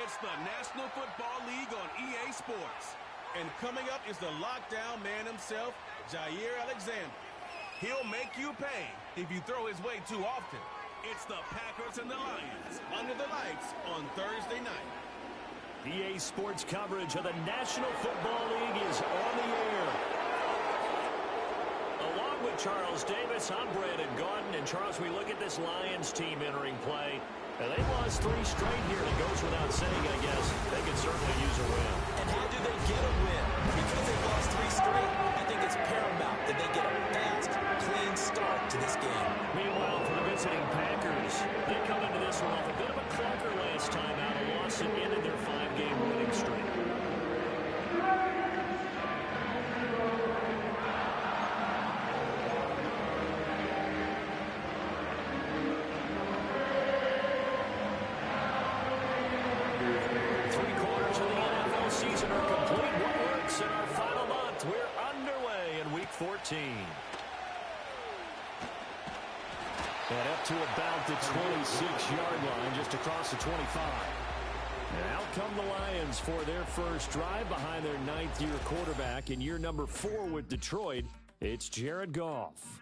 It's the National Football League on EA Sports. And coming up is the lockdown man himself, Jair Alexander. He'll make you pay if you throw his way too often. It's the Packers and the Lions under the lights on Thursday night. EA Sports coverage of the National Football League is on the air. Along with Charles Davis, I'm Brandon Gaudin. And Charles, we look at this Lions team entering play. And they lost 3 straight here. It goes without saying, I guess. They could certainly use a win. And how do they get a win? Because they lost 3 straight, I think it's paramount that they get a fast, clean start to this game. Meanwhile, for the visiting Packers, they come into this one off a bit of a clunker last time out. A loss that ended their 5-game winning streak. Season are complete. What works in our final month? We're underway in Week 14. And up to about the 26-yard line, just across the 25. And out come the Lions for their first drive behind their 9th-year quarterback in year number 4 with Detroit. It's Jared Goff.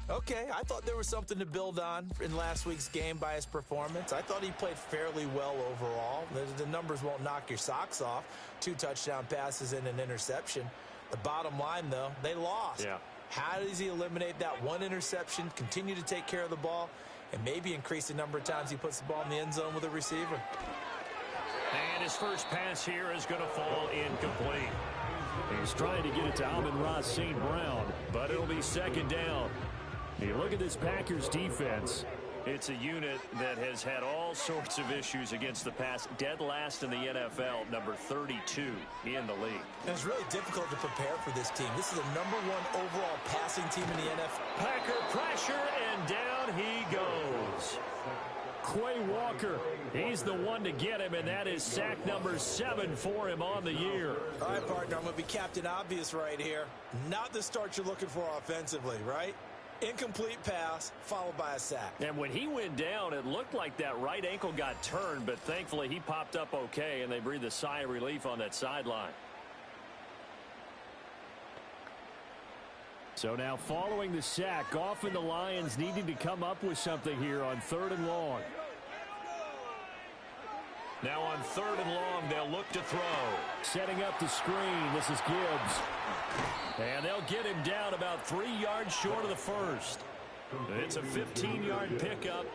Okay, I thought there was something to build on in last week's game by his performance. I thought he played fairly well overall. The numbers won't knock your socks off. 2 touchdown passes and an interception. The bottom line, though, they lost. Yeah. How does he eliminate that 1 interception, continue to take care of the ball, and maybe increase the number of times he puts the ball in the end zone with a receiver? And his first pass here is going to fall incomplete. He's trying to get it to Amon-Ra St. Brown, but it'll be second down. You look at this Packers defense. It's a unit that has had all sorts of issues against the pass. Dead last in the NFL, number 32 in the league. And it's really difficult to prepare for this team. This is the number 1 overall passing team in the NFL. Packer pressure, and down he goes. Quay Walker, he's the one to get him, and that is sack number 7 for him on the year. All right, partner, I'm going to be Captain Obvious right here. Not the start you're looking for offensively, right? Incomplete pass, followed by a sack. And when he went down, it looked like that right ankle got turned, but thankfully he popped up okay, and they breathed a sigh of relief on that sideline. So now following the sack, Goff and the Lions needing to come up with something here on 3rd and long. Now on 3rd and long, they'll look to throw. Setting up the screen, this is Gibbs. And they'll get him down about 3 yards short of the first. It's a 15-yard pickup,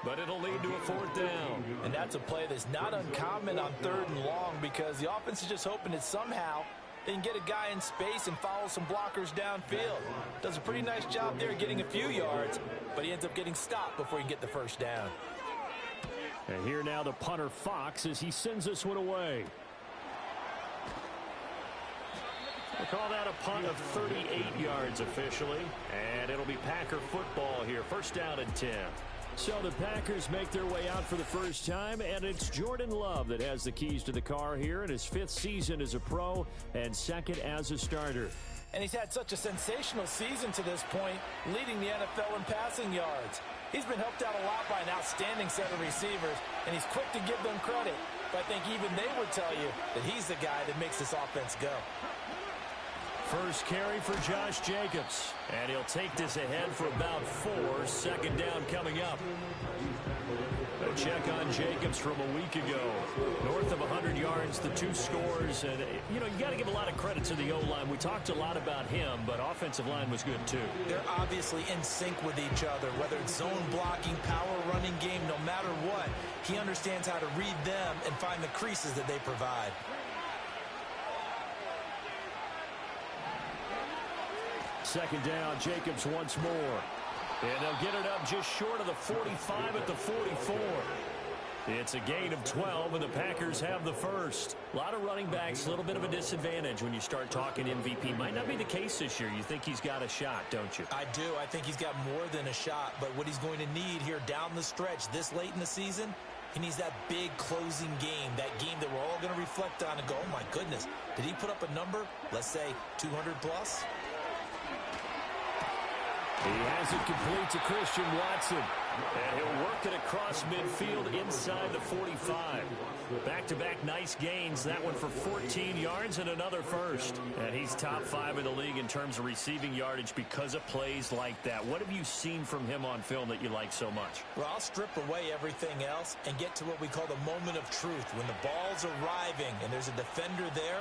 but it'll lead to a 4th down. And that's a play that's not uncommon on 3rd and long because the offense is just hoping that somehow they can get a guy in space and follow some blockers downfield. Does a pretty nice job there getting a few yards, but he ends up getting stopped before he can get the first down. And here now the punter Fox as he sends this one away. We'll call that a punt of 38 yards officially. And it'll be Packer football here. First down and 10. So the Packers make their way out for the first time, and it's Jordan Love that has the keys to the car here in his 5th season as a pro and 2nd as a starter. And he's had such a sensational season to this point, leading the NFL in passing yards. He's been helped out a lot by an outstanding set of receivers, and he's quick to give them credit. But I think even they would tell you that he's the guy that makes this offense go. First carry for Josh Jacobs, and he'll take this ahead for about 4. 2nd down coming up. A check on Jacobs from a week ago. North of 100 yards, the 2 scores. And, you know, you got to give a lot of credit to the O-line. We talked a lot about him, but offensive line was good, too. They're obviously in sync with each other, whether it's zone blocking, power running game, no matter what. He understands how to read them and find the creases that they provide. Second down, Jacobs once more. And they'll get it up just short of the 45 at the 44. It's a gain of 12, and the Packers have the first. A lot of running backs, a little bit of a disadvantage when you start talking MVP. Might not be the case this year. You think he's got a shot, don't you? I do. I think he's got more than a shot. But what he's going to need here down the stretch this late in the season, he needs that big closing game, that game that we're all going to reflect on and go, oh, my goodness, did he put up a number, let's say 200 plus? He has it complete to Christian Watson. And he'll work it across midfield inside the 45. Back-to-back nice gains. That one for 14 yards and another first. And he's top 5 in the league in terms of receiving yardage because of plays like that. What have you seen from him on film that you like so much? Well, I'll strip away everything else and get to what we call the moment of truth. When the ball's arriving and there's a defender there,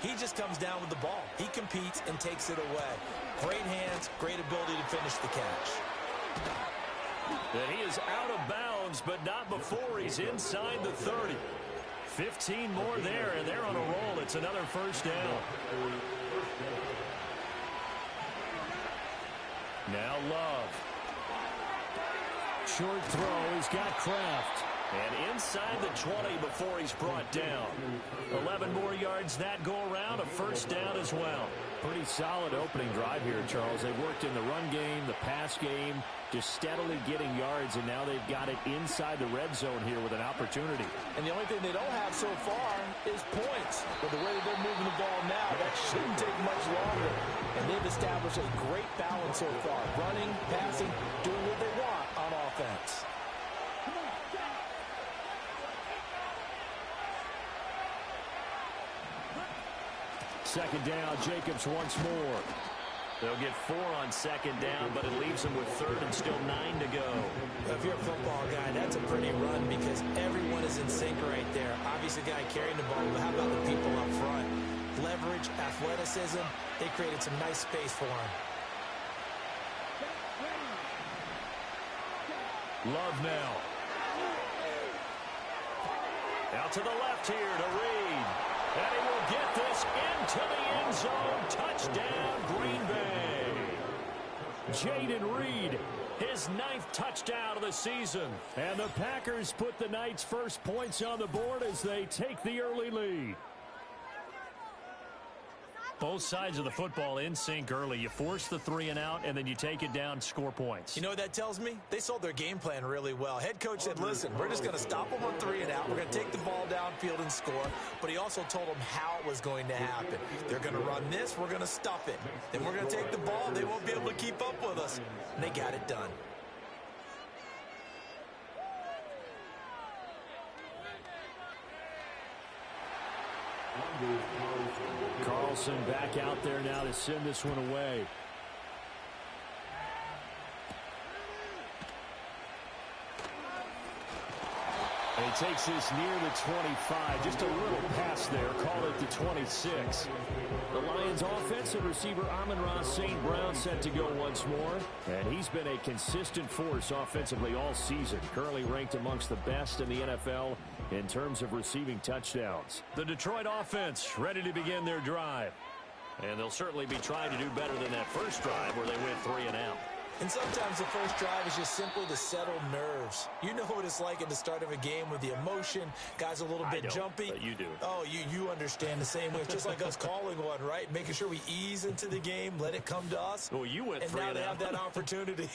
he just comes down with the ball. He competes and takes it away. Great hands, great ability to finish the catch. And he is out of bounds, but not before he's inside the 30. 15 more there, and they're on a roll. It's another first down. Now Love. Short throw. He's got Kraft. And inside the 20 before he's brought down. 11 more yards that go around. A first down as well. Pretty solid opening drive here, Charles. They've worked in the run game, the pass game, just steadily getting yards, and now they've got it inside the red zone here with an opportunity. And the only thing they don't have so far is points. But the way that they're moving the ball now, that shouldn't take much longer. And they've established a great balance so far. Running, passing, doing what they want on offense. Second down, Jacobs once more. They'll get 4 on second down, but it leaves them with third and still 9 to go. If you're a football guy, that's a pretty run because everyone is in sync right there. Obviously, the guy carrying the ball, but how about the people up front? Leverage, athleticism, they created some nice space for him. Love now. Out to the left here to Reed. And he will get this into the end zone. Touchdown, Green Bay. Jaden Reed, his 9th touchdown of the season. And the Packers put the night's first points on the board as they take the early lead. Both sides of the football in sync early. You force the 3 and out, and then you take it down, score points. You know what that tells me? They sold their game plan really well. Head coach said, listen, we're just going to stop them on 3 and out. We're going to take the ball downfield and score. But he also told them how it was going to happen. They're going to run this. We're going to stuff it. Then we're going to take the ball. They won't be able to keep up with us. And they got it done. Carlson back out there now to send this one away. And he takes this near the 25. Just a little pass there. Call it the 26. The Lions offense and receiver Amon-Ra St. Brown set to go once more. And he's been a consistent force offensively all season. Currently ranked amongst the best in the NFL in terms of receiving touchdowns. The Detroit offense ready to begin their drive. And they'll certainly be trying to do better than that first drive where they went 3 and out. And sometimes the first drive is just simply to settle nerves. You know what it's like at the start of a game with the emotion. Guys a little bit jumpy. But you do. Oh, you understand the same way. It's just like us calling one, right? Making sure we ease into the game, let it come to us. Well, you went 3 and out. And now they have that opportunity.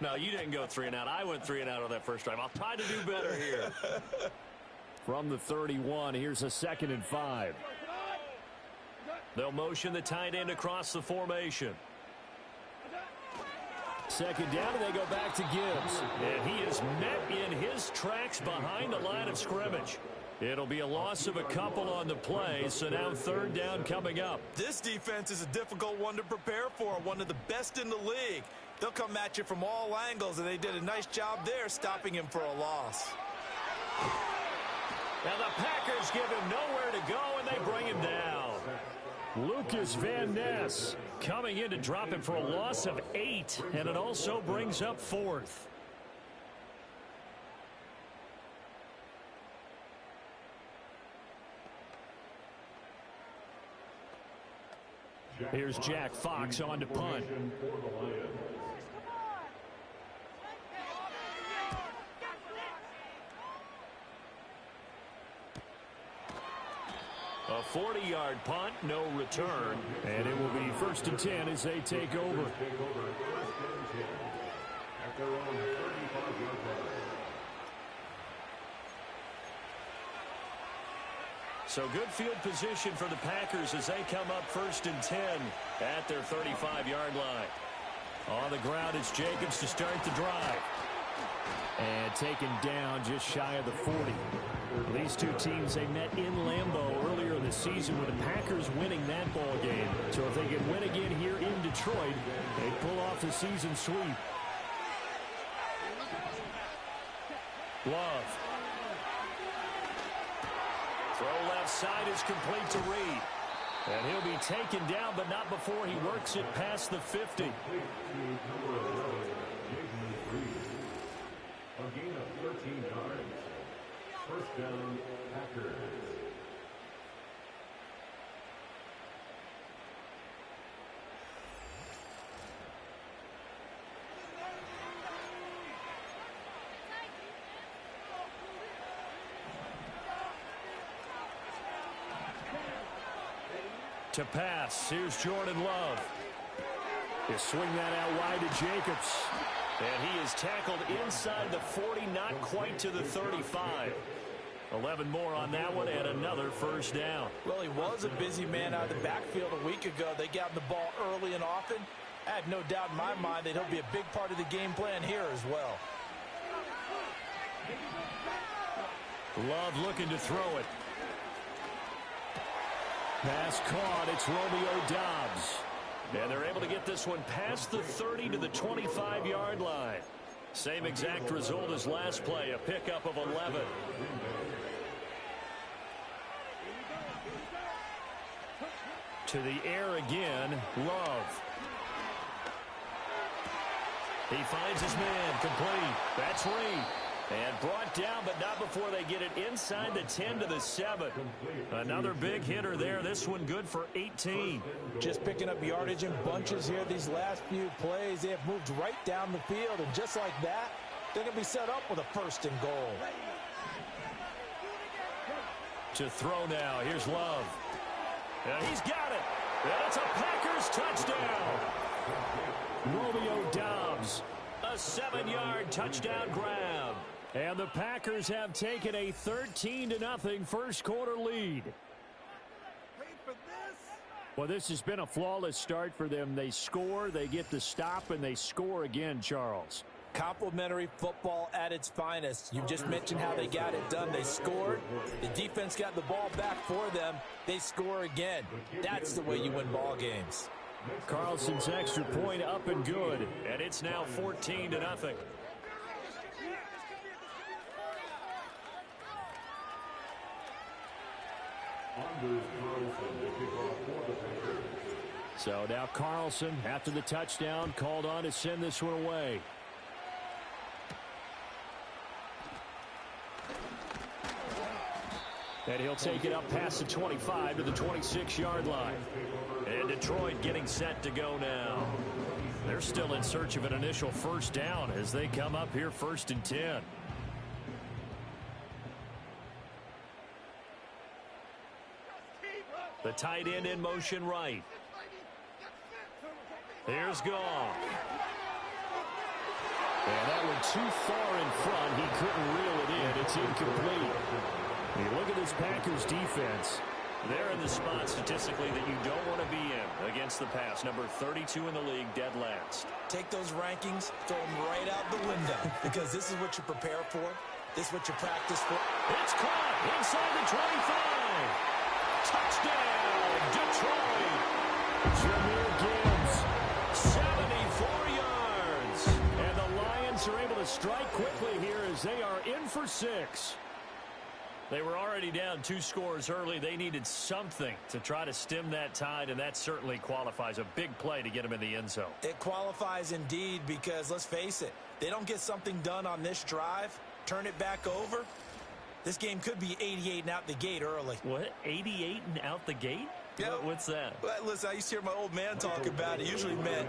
No, you didn't go 3 and out. I went 3 and out on that first drive. I'll try to do better here. From the 31, here's a 2nd and 5. They'll motion the tight end across the formation. Second down, and they go back to Gibbs. And he is met in his tracks behind the line of scrimmage. It'll be a loss of a couple on the play, so now 3rd down coming up. This defense is a difficult one to prepare for, one of the best in the league. They'll come at you from all angles, and they did a nice job there stopping him for a loss. Now the Packers give him nowhere to go, and they bring him down. Lucas Van Ness coming in to drop him for a loss of 8, and it also brings up 4th. Here's Jack Fox on to punt. A 40-yard punt, no return. And it will be 1st and 10 as they take over. So good field position for the Packers as they come up 1st and 10 at their 35-yard line. On the ground, it's Jacobs to start the drive. And taken down just shy of the 40. These two teams, they met in Lambeau earlier in the season with the Packers winning that ball game. So if they can win again here in Detroit, they pull off the season sweep. Love. Throw left side is complete to Reed. And he'll be taken down, but not before he works it past the 50. A gain of 13 yards. First down, Packers. To pass, here's Jordan Love. They swing that out wide to Jacobs. And he is tackled inside the 40, not quite to the 35. 11 more on that one, and another first down. Well, he was a busy man out of the backfield a week ago. They got him the ball early and often. I have no doubt in my mind that he'll be a big part of the game plan here as well. Love looking to throw it. Pass caught. It's Romeo Doubs. And they're able to get this one past the 30 to the 25-yard line. Same exact result as last play, a pickup of 11. To the air again, Love. He finds his man, complete. That's Reed. And brought down, but not before they get it inside the 10 to the 7. Another big hitter there. This one good for 18. Just picking up yardage in bunches here these last few plays. They have moved right down the field, and just like that, they're going to be set up with a 1st and goal. To throw now. Here's Love. And he's got it. And it's a Packers touchdown. Romeo Doubs. A 7-yard touchdown grab. And the Packers have taken a 13-0 first quarter lead. Well, this has been a flawless start for them. They score, they get the stop, and they score again, Charles. Complimentary football at its finest. You just mentioned how they got it done. They scored. The defense got the ball back for them. They score again. That's the way you win ball games. Carlson's extra point up and good. And it's now 14-0. So now Carlson, after the touchdown, called on to send this one away. And he'll take it up past the 25 to the 26-yard line. And Detroit getting set to go now. They're still in search of an initial first down as they come up here 1st and 10. The tight end in motion right. Here's Goff. And that one too far in front. He couldn't reel it in. It's incomplete. You look at this Packers defense. They're in the spot statistically that you don't want to be in against the pass. Number 32 in the league, dead last. Take those rankings, throw them right out the window, because this is what you prepare for. This is what you practice for. It's caught inside the 25. Touchdown, Detroit. Jahmyr Gibbs. 74 yards. And the Lions are able to strike quickly here as they are in for 6. They were already down 2 scores early. They needed something to try to stem that tide, and that certainly qualifies. A big play to get them in the end zone. It qualifies indeed because, let's face it, they don't get something done on this drive, turn it back over, this game could be 88 and out the gate early. What? 88 and out the gate? Yeah. What's that? Well, listen, I used to hear my old man talk about it. Usually meant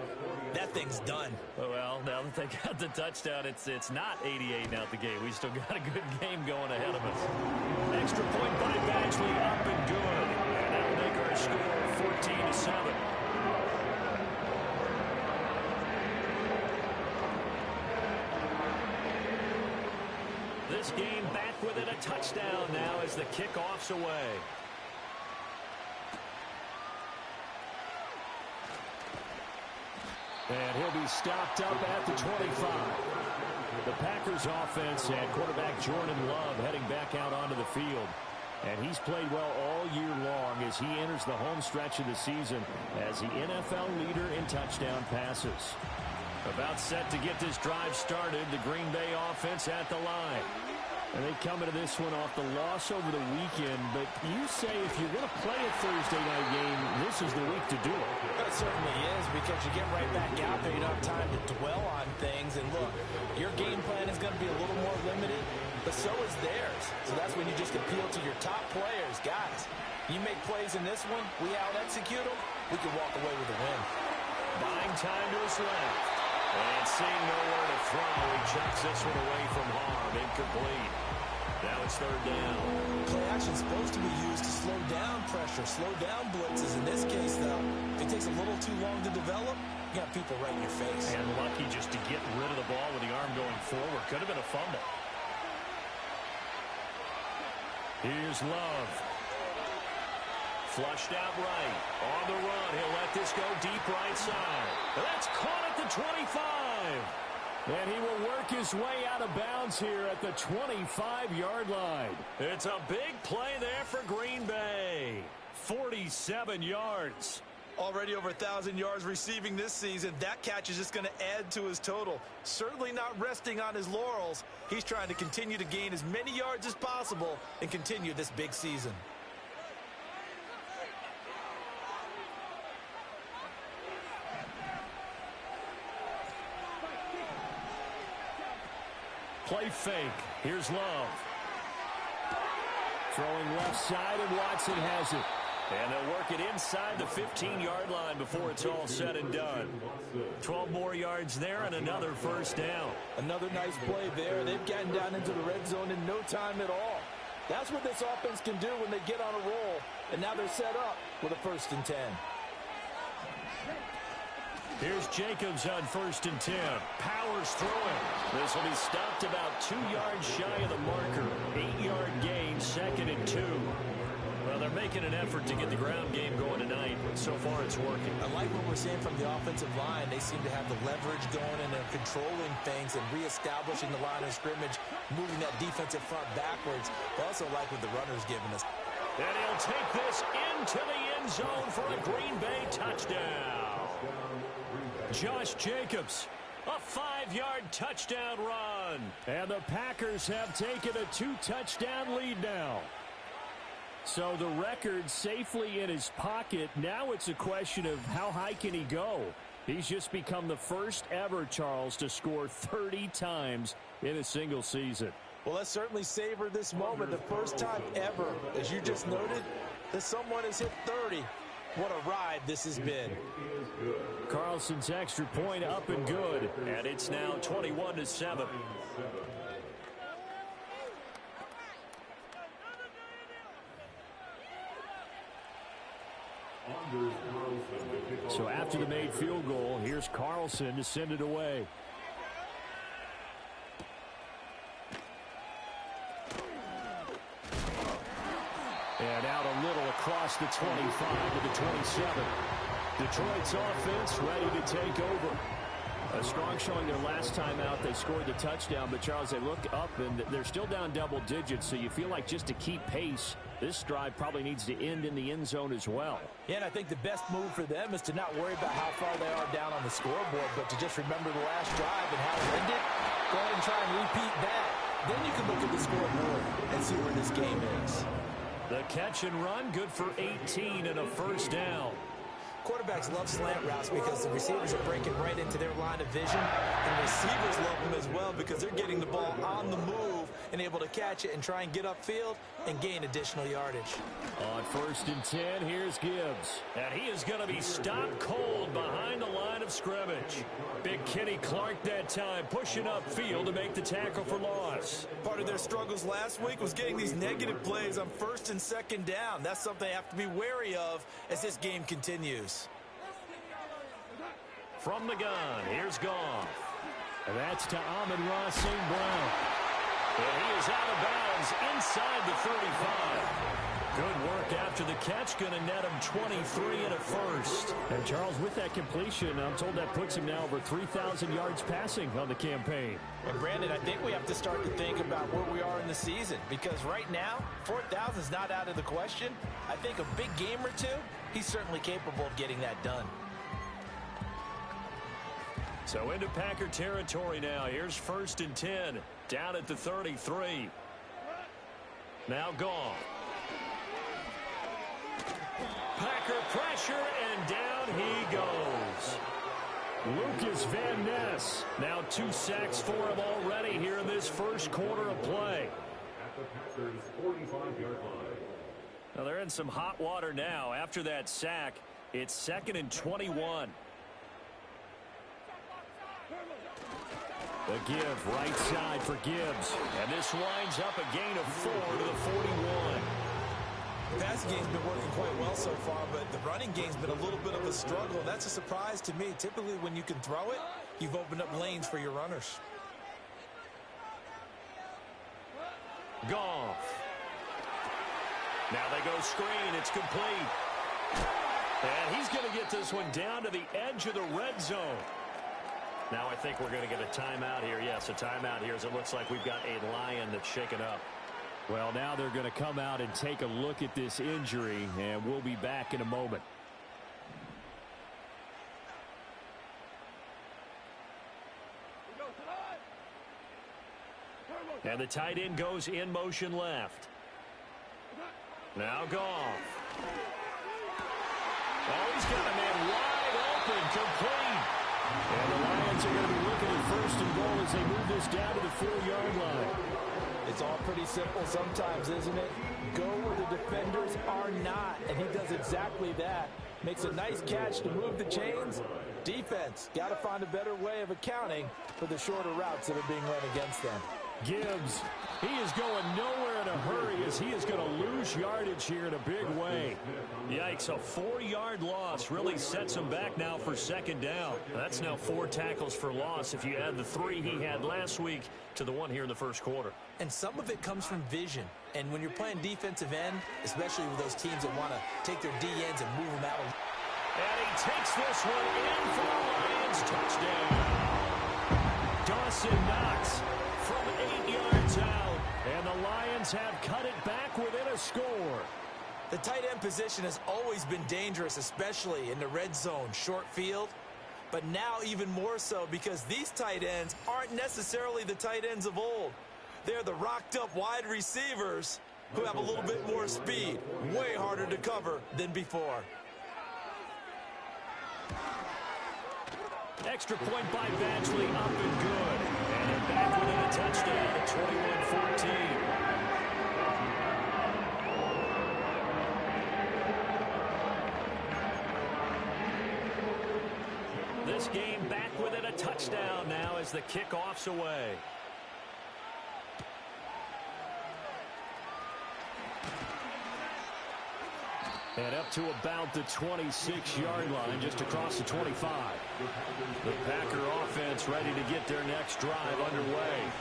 that thing's done. Well, now that they got the touchdown, it's not 88 and out the gate. We still got a good game going ahead of us. Extra point by Badgley, up and good. And that'll make our score 14-7. This game back within a touchdown now as the kickoff's away. And he'll be stopped up at the 25. The Packers offense had quarterback Jordan Love heading back out onto the field. And he's played well all year long as he enters the home stretch of the season as the NFL leader in touchdown passes. About set to get this drive started, the Green Bay offense at the line. And they come into this one off the loss over the weekend, but you say if you're going to play a Thursday night game, this is the week to do it. It certainly is, because you get right back out there. You don't have time to dwell on things. And look, your game plan is going to be a little more limited, but so is theirs. So that's when you just appeal to your top players. Guys, you make plays in this one, we out-execute them, we can walk away with a win. Buying time to his left. And seeing nowhere to throw, he chucks this one away from harm. Incomplete. Now it's third down. Play action is supposed to be used to slow down pressure, slow down blitzes. In this case, though, if it takes a little too long to develop, you got people right in your face. And lucky just to get rid of the ball with the arm going forward. Could have been a fumble. Here's Love. Flushed out right. On the run. He'll let this go deep right side. That's caught at the 25. And he will work his way out of bounds here at the 25-yard line. It's a big play there for Green Bay. 47 yards. Already over 1,000 yards receiving this season. That catch is just going to add to his total. Certainly not resting on his laurels. He's trying to continue to gain as many yards as possible and continue this big season. Play fake. Here's Love. Throwing left side, and Watson has it. And they'll work it inside the 15-yard line before it's all said and done. 12 more yards there and another first down. Another nice play there. They've gotten down into the red zone in no time at all. That's what this offense can do when they get on a roll. And now they're set up with a 1st and 10. Here's Jacobs on 1st and 10. Powers throwing. This will be stopped about 2 yards shy of the marker. 8-yard gain, 2nd and 2. Well, they're making an effort to get the ground game going tonight. So far, it's working. I like what we're seeing from the offensive line. They seem to have the leverage going, and they're controlling things and reestablishing the line of scrimmage, moving that defensive front backwards. I also like what the runner's giving us. And he'll take this into the end zone for a Green Bay touchdown. Josh Jacobs, a 5-yard touchdown run. And the Packers have taken a 2-touchdown lead now. So the record safely in his pocket. Now it's a question of how high can he go. He's just become the first ever, Charles, to score 30 times in a single season. Well, let's certainly savor this moment. The first time ever, as you just noted, that someone has hit 30. What a ride this has been. Carlson's extra point up and good. And it's now 21-7. So after the made field goal, here's Carlson to send it away. And out a little across the 25 to the 27. Detroit's offense ready to take over. A strong showing their last time out. They scored the touchdown, but Charles, they look up and they're still down double digits, so you feel like just to keep pace, this drive probably needs to end in the end zone as well. Yeah, and I think the best move for them is to not worry about how far they are down on the scoreboard, but to just remember the last drive and how it ended. Go ahead and try and repeat that. Then you can look at the scoreboard and see where this game is. The catch and run, good for 18 and a first down. Quarterbacks love slant routes because the receivers are breaking right into their line of vision, and receivers love them as well because they're getting the ball on the move and able to catch it and try and get upfield and gain additional yardage. On 1st and 10, here's Gibbs. And he is going to be stopped cold behind the line of scrimmage. Big Kenny Clark that time pushing upfield to make the tackle for loss. Part of their struggles last week was getting these negative plays on 1st and 2nd down. That's something they have to be wary of as this game continues. From the gun, here's Goff. And that's to Amon-Ra St. Brown. And he is out of bounds inside the 35. Good work after the catch. Going to net him 23 and a first. And Charles, with that completion, I'm told that puts him now over 3,000 yards passing on the campaign. And Brandon, I think we have to start to think about where we are in the season, because right now, 4,000 is not out of the question. I think a big game or two, he's certainly capable of getting that done. So into Packer territory now. Here's 1st and 10. Down at the 33. Now gone. Packer pressure, and down he goes. Lucas Van Ness. Now 2 sacks for him already here in this first quarter of play. At the Packers' 45-yard line. Now they're in some hot water now. After that sack, it's 2nd and 21. The give right side for Gibbs. And this winds up a gain of 4 to the 41. The passing game's been working quite well so far, but the running game's been a little bit of a struggle. And that's a surprise to me. Typically, when you can throw it, you've opened up lanes for your runners. Goff. Now they go screen. It's complete. And he's going to get this one down to the edge of the red zone. Now I think we're going to get a timeout here. Yes, a timeout here as it looks like we've got a Lion that's shaken up. Well, now they're going to come out and take a look at this injury, and we'll be back in a moment. And the tight end goes in motion left. Now Goff. Oh, he's got a man wide open, complete. And the Lions are going to be looking at 1st and goal as they move this down to the 4-yard line. It's all pretty simple sometimes, isn't it? Go where the defenders are not, and he does exactly that. Makes a nice catch to move the chains. Defense, got to find a better way of accounting for the shorter routes that are being run against them. Gibbs, he is going nowhere in a hurry as he is going to lose yardage here in a big way. Yikes, a 4-yard loss really sets him back now for 2nd down. That's now 4 tackles for loss if you add the 3 he had last week to the 1 here in the first quarter. And some of it comes from vision. And when you're playing defensive end, especially with those teams that want to take their D-ends and move them out. And he takes this one in for the Lions. Touchdown. Dawson Knox from 8 yards out. And the Lions have cut it back within a score. The tight end position has always been dangerous, especially in the red zone, short field. But now even more so because these tight ends aren't necessarily the tight ends of old. They're the rocked-up wide receivers who have a little bit more speed, way harder to cover than before. Extra point by Badgley, up and good. And they're back within a touchdown at 21-14. This game back within a touchdown now as the kickoff's away. And up to about the 26-yard line, just across the 25. The Packer offense ready to get their next drive underway.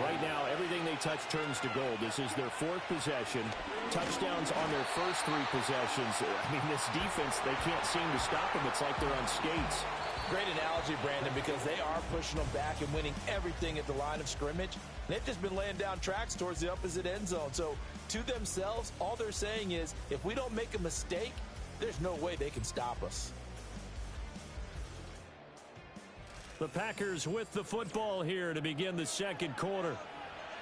Right now, everything they touch turns to gold. This is their 4th possession. Touchdowns on their first 3 possessions. I mean, this defense, they can't seem to stop them. It's like they're on skates. Great analogy, Brandon, because they are pushing them back and winning everything at the line of scrimmage. And they've just been laying down tracks towards the opposite end zone. So, to themselves, all they're saying is, if we don't make a mistake, there's no way they can stop us. The Packers with the football here to begin the second quarter,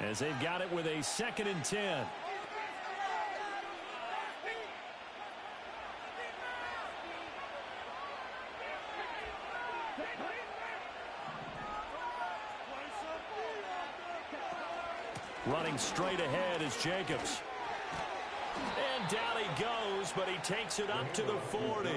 as they've got it with a 2nd and 10. Running straight ahead is Jacobs. And down he goes, but he takes it up to the 40.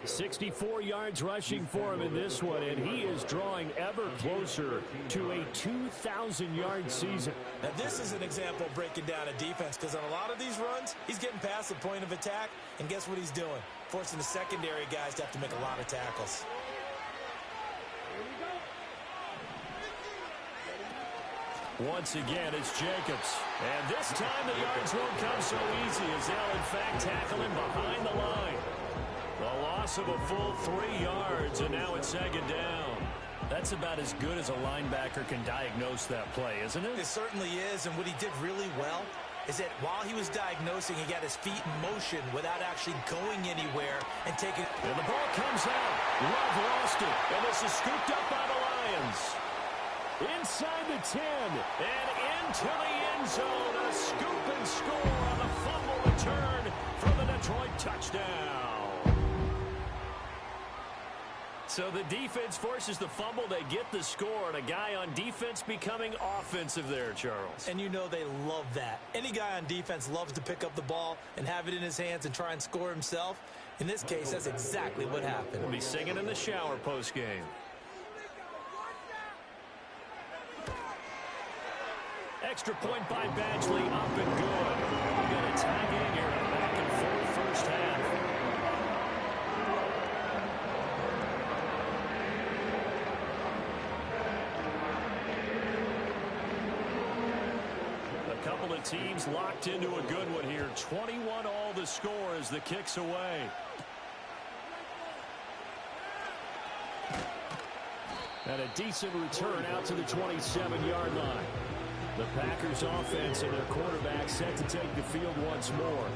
64 yards rushing for him in this one, and he is drawing ever closer to a 2,000-yard season. Now, this is an example of breaking down a defense, because on a lot of these runs, he's getting past the point of attack, and guess what he's doing? Forcing the secondary guys to have to make a lot of tackles. Once again, it's Jacobs. And this time the yards won't come so easy as they'll, in fact, tackle him behind the line. A loss of a full 3 yards, and now it's second down. That's about as good as a linebacker can diagnose that play, isn't it? It certainly is, and what he did really well is that while he was diagnosing, he got his feet in motion without actually going anywhere and taking... And the ball comes out. Love lost it, and this is scooped up by the Lions. Inside the 10, and into the end zone. A scoop and score on the fumble return for the Detroit touchdown. So the defense forces the fumble. They get the score, and a guy on defense becoming offensive there, Charles. And you know they love that. Any guy on defense loves to pick up the ball and have it in his hands and try and score himself. In this case, that's exactly what happened. He'll be singing in the shower post-game. Extra point by Badgley, up and good. We've got a tie game here, back and forth first half. A couple of teams locked into a good one here. 21 all the score as the kick's away. And a decent return out to the 27-yard line. The Packers offense and their quarterback set to take the field once more.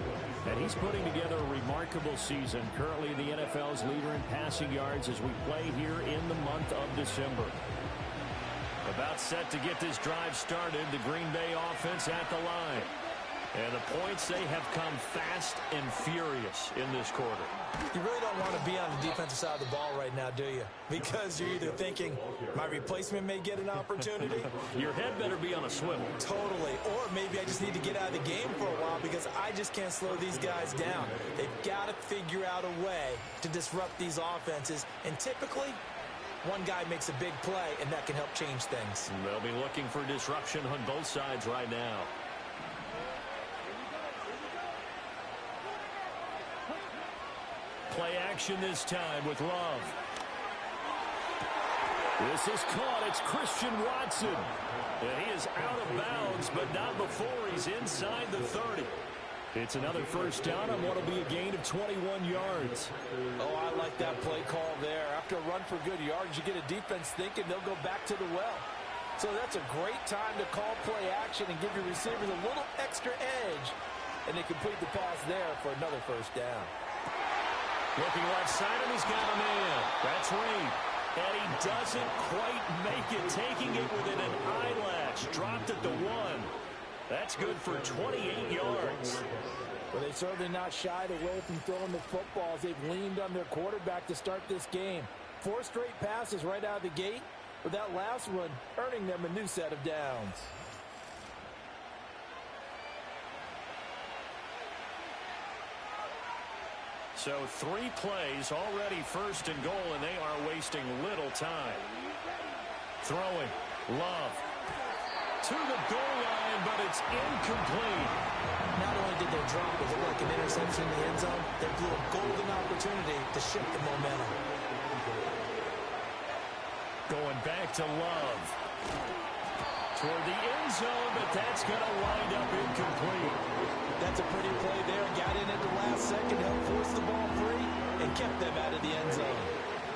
And he's putting together a remarkable season. Currently the NFL's leader in passing yards as we play here in the month of December. About set to get this drive started, the Green Bay offense at the line. And the points, they have come fast and furious in this quarter. You really don't want to be on the defensive side of the ball right now, do you? Because you're either thinking, my replacement may get an opportunity. Your head better be on a swivel. Totally. Or maybe I just need to get out of the game for a while because I just can't slow these guys down. They've got to figure out a way to disrupt these offenses. And typically, one guy makes a big play, and that can help change things. They'll be looking for disruption on both sides right now. Play action this time with Love. This is caught. It's Christian Watson. And he is out of bounds, but not before he's inside the 30. It's another first down on what will be a gain of 21 yards. Oh, I like that play call there. After a run for good yards, you get a defense thinking they'll go back to the well. So that's a great time to call play action and give your receivers a little extra edge. And they complete the pass there for another first down. Looking left side, and he's got a man. That's Reed. And he doesn't quite make it, taking it within an eyelash. Dropped at the 1. That's good for 28 yards. Well, they certainly not shied away from throwing the footballs. They've leaned on their quarterback to start this game. 4 straight passes right out of the gate, with that last one earning them a new set of downs. So 3 plays, already first and goal, and they are wasting little time. Throwing, Love. To the goal line, but it's incomplete. Not only did they drop it, looked like an interception in the end zone, they blew a golden opportunity to shift the momentum. Going back to Love. Toward the end zone, but that's going to wind up incomplete. That's a pretty play there. Got in at the last second, helped force the ball free, and kept them out of the end zone.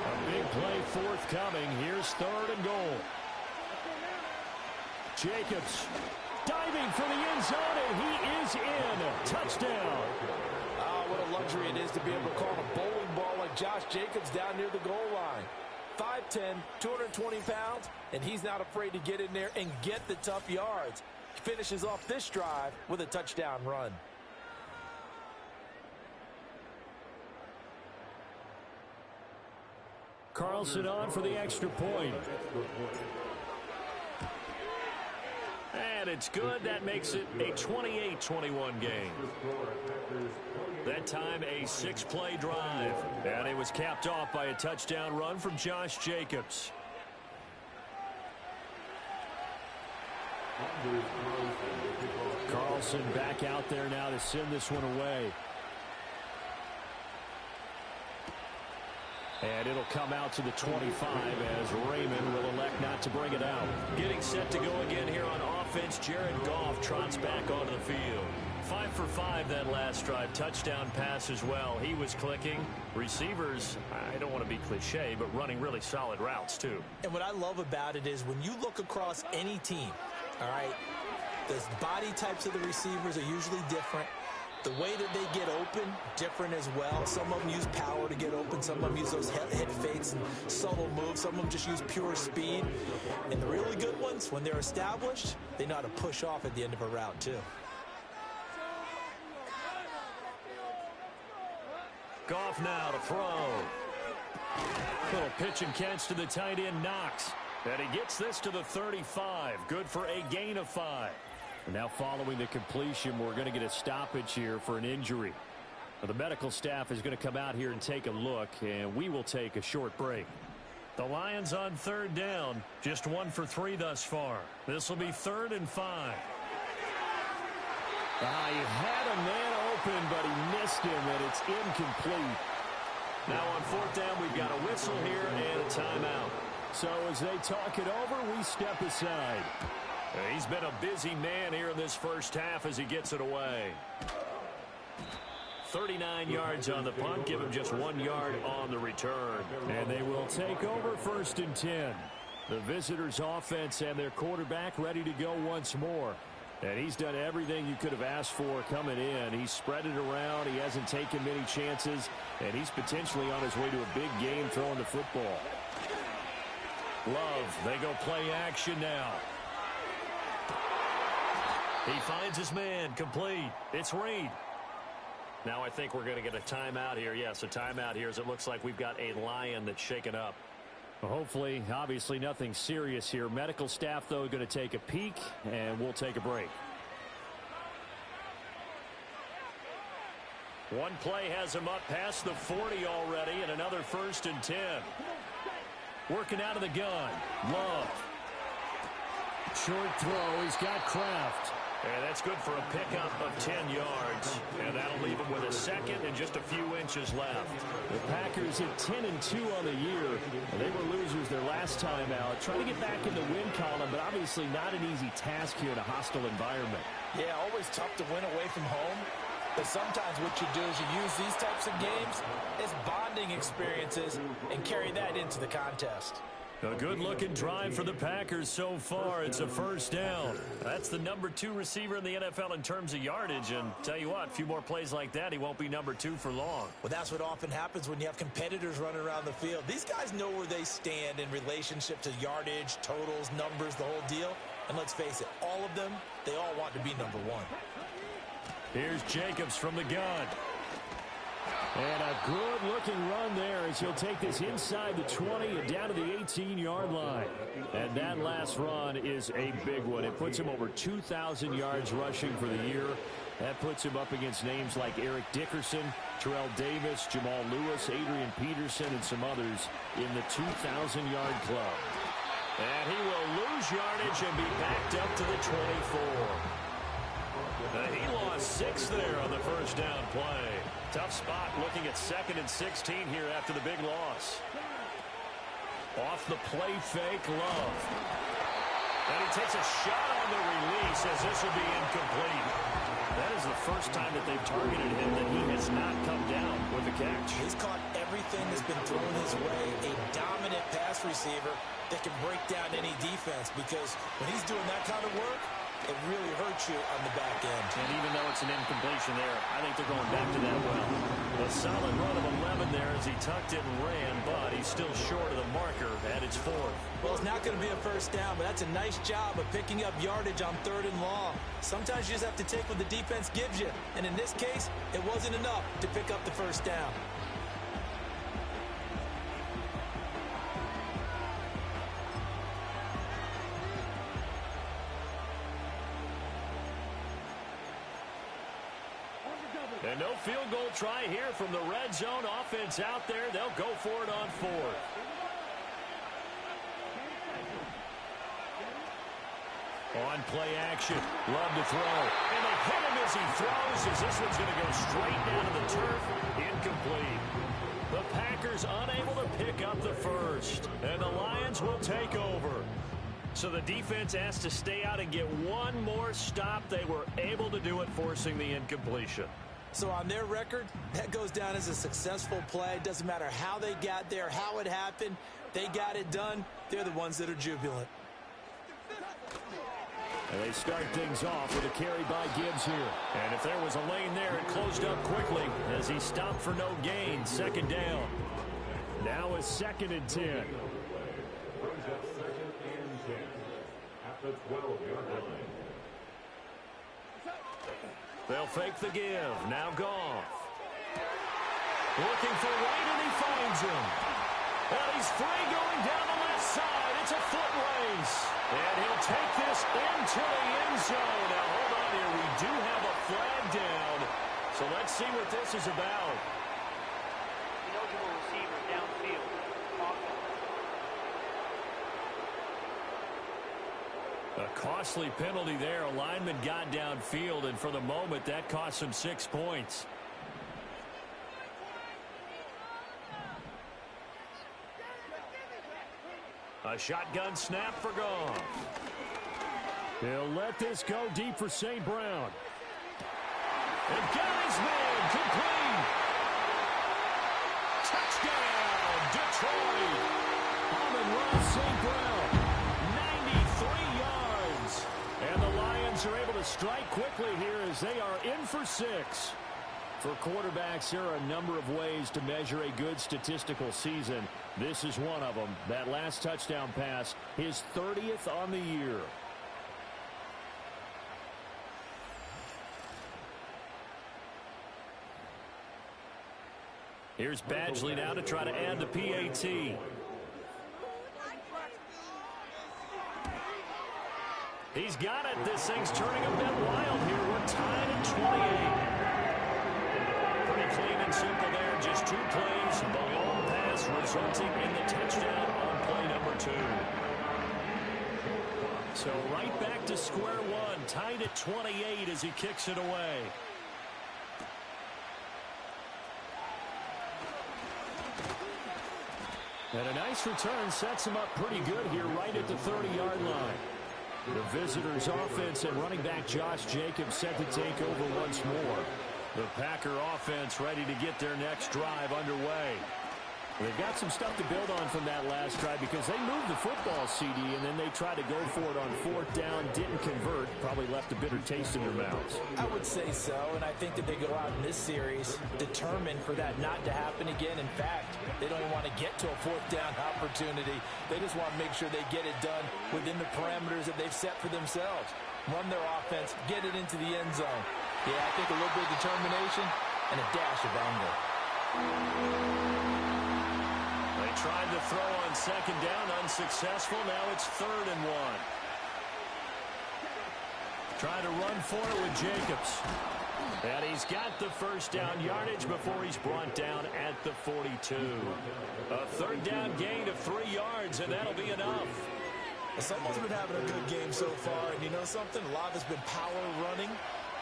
A big play forthcoming. Here's 3rd and goal. Jacobs diving for the end zone, and he is in. Touchdown. Oh, what a luxury it is to be able to call a bowling ball like Josh Jacobs down near the goal line. 5'10", 220 pounds, and he's not afraid to get in there and get the tough yards. He finishes off this drive with a touchdown run. Carlson on for the extra point. And it's good. That makes it a 28-21 game. That time a 6-play drive. And it was capped off by a touchdown run from Josh Jacobs. Carlson back out there now to send this one away. And it'll come out to the 25 as Raymond will elect not to bring it out. Getting set to go again here on offense. Jared Goff trots back onto the field. 5 for 5 that last drive. Touchdown pass as well. He was clicking. Receivers, I don't want to be cliche, but running really solid routes too. And what I love about it is when you look across any team, all right, the body types of the receivers are usually different. The way that they get open, different as well. Some of them use power to get open. Some of them use those head fakes and subtle moves. Some of them just use pure speed. And the really good ones, when they're established, they know how to push off at the end of a route too. Goff now to throw. Little pitch and catch to the tight end, Knox. And he gets this to the 35. Good for a gain of 5. Now following the completion, we're going to get a stoppage here for an injury. The medical staff is going to come out here and take a look, and we will take a short break. The Lions on 3rd down. Just 1 for 3 thus far. This will be 3rd and 5. He had a man open, but he missed him, and it's incomplete. Now on 4th down, we've got a whistle here and a timeout. So as they talk it over, we step aside. He's been a busy man here in this first half as he gets it away. 39 yards on the punt. Give him just 1 yard on the return. And they will take over 1st and 10. The visitors' offense and their quarterback ready to go once more. And he's done everything you could have asked for coming in. He's spread it around. He hasn't taken many chances. And he's potentially on his way to a big game throwing the football. Love, they go play action now. He finds his man, complete. It's Reed. Now I think we're going to get a timeout here. Yes, a timeout here as it looks like we've got a Lion that's shaken up. Well, hopefully, obviously nothing serious here. Medical staff, though, going to take a peek, and we'll take a break. One play has him up past the 40 already, and another 1st and 10. Working out of the gun. Love. Short throw. He's got Kraft. And that's good for a pickup of 10 yards. And that'll leave him with a second and just a few inches left. The Packers at 10-2 on the year. They were losers their last time out. Trying to get back in the win column, but obviously not an easy task here in a hostile environment. Yeah, always tough to win away from home. But sometimes what you do is you use these types of games as bonding experiences and carry that into the contest. A good-looking drive for the Packers so far. It's a 1st down. That's the number 2 receiver in the NFL in terms of yardage. And tell you what, a few more plays like that, he won't be number 2 for long. Well, that's what often happens when you have competitors running around the field. These guys know where they stand in relationship to yardage, totals, numbers, the whole deal. And let's face it, all of them, they all want to be number 1. Here's Jacobs from the gun. And a good-looking run there as he'll take this inside the 20 and down to the 18-yard line. And that last run is a big one. It puts him over 2,000 yards rushing for the year. That puts him up against names like Eric Dickerson, Terrell Davis, Jamal Lewis, Adrian Peterson, and some others in the 2,000-yard club. And he will lose yardage and be backed up to the 24. He lost 6 there on the 1st down play. Tough spot looking at 2nd and 16 here after the big loss. Off the play fake, Love. And he takes a shot on the release as this will be incomplete. That is the first time that they've targeted him that he has not come down with a catch. He's caught everything that's been thrown his way. A dominant pass receiver that can break down any defense because when he's doing that kind of work, it really hurts you on the back end. And even though it's an incompletion there, I think they're going back to that well. A solid run of 11 there as he tucked it and ran, but he's still short of the marker at its 4th. Well, it's not going to be a 1st down, but that's a nice job of picking up yardage on 3rd and long. Sometimes you just have to take what the defense gives you. And in this case, it wasn't enough to pick up the 1st down. And no field goal try here from the red zone. Offense out there. They'll go for it on 4th. On play action. Love to throw. And they hit him as he throws as this one's going to go straight down to the turf. Incomplete. The Packers unable to pick up the first, and the Lions will take over. So the defense has to stay out and get one more stop. They were able to do it, forcing the incompletion. So on their record, that goes down as a successful play. Doesn't matter how they got there, how it happened. They got it done. They're the ones that are jubilant. And they start things off with a carry by Gibbs here. And if there was a lane there, it closed up quickly as he stopped for no gain. Second down. Now a 2nd and 10. Brings up 2nd and 10 at the 12-yard line. They'll fake the give. Now Goff. Looking for White, and he finds him. And he's free going down the left side. It's a foot race. And he'll take this into the end zone. Now, hold on here. We do have a flag down. So let's see what this is about. Eligible receiver downfield. A costly penalty there. A lineman got downfield, and for the moment, that cost him 6 points. A shotgun snap for Goff. He'll let this go deep for St. Brown. And got his man, complete. Touchdown, Detroit. Amon-Ra St. Brown, 93 yards. And the Lions are able to strike quickly here as they are in for 6. For quarterbacks, there are a number of ways to measure a good statistical season. This is one of them. That last touchdown pass, his 30th on the year. Here's Badgley now to try to add the PAT. He's got it. This thing's turning a bit wild here. We're tied at 28. Pretty clean and simple there. Just 2 plays. The long pass resulting in the touchdown on play number 2. So right back to square one. Tied at 28 as he kicks it away. And a nice return sets him up pretty good here right at the 30-yard line. The visitors' offense and running back Josh Jacobs set to take over once more. The Packer offense ready to get their next drive underway. They've got some stuff to build on from that last drive because they moved the football, CD, and then they tried to go for it on 4th down, didn't convert, probably left a bitter taste in their mouths. I would say so, and I think that they go out in this series determined for that not to happen again. In fact, they don't even want to get to a 4th down opportunity. They just want to make sure they get it done within the parameters that they've set for themselves. Run their offense, get it into the end zone. Yeah, I think a little bit of determination and a dash of anger. They tried to throw on 2nd down, unsuccessful. Now it's 3rd and 1. Trying to run for it with Jacobs. And he's got the 1st down yardage before he's brought down at the 42. A 3rd down gain of 3 yards, and that'll be enough. Someone's been having a good game so far, and you know something? A lot has been power running.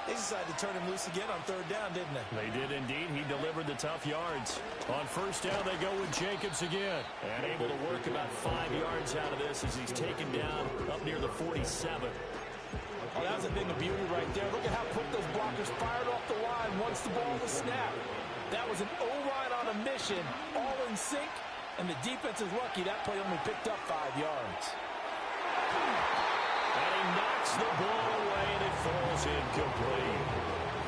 They decided to turn him loose again on 3rd down, didn't they? They did indeed. He delivered the tough yards. On 1st down, they go with Jacobs again. And able to work about 5 yards out of this as he's taken down up near the 47. Oh, that was a thing of beauty right there. Look at how quick those blockers fired off the line once the ball was snapped. That was an O-line on a mission, all in sync, and the defense is lucky that play only picked up 5 yards. And he knocks the ball away, and it falls incomplete.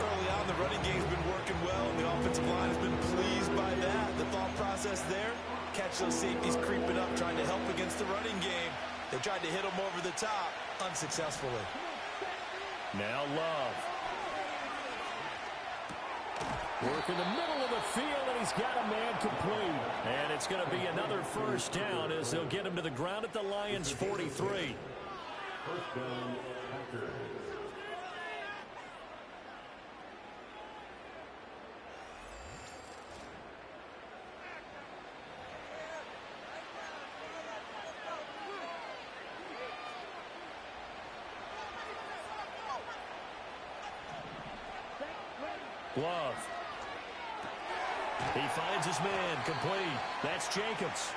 Early on, the running game's been working well, and the offensive line has been pleased by that. The thought process there, catch those safeties creeping up, trying to help against the running game. They tried to hit them over the top, unsuccessfully. Now Love. Work in the middle of the field, and he's got a man complete. And it's going to be another 1st down as they'll get him to the ground at the Lions' 43. 1st down, Packers. Love. He finds his man, complete. That's Jacobs.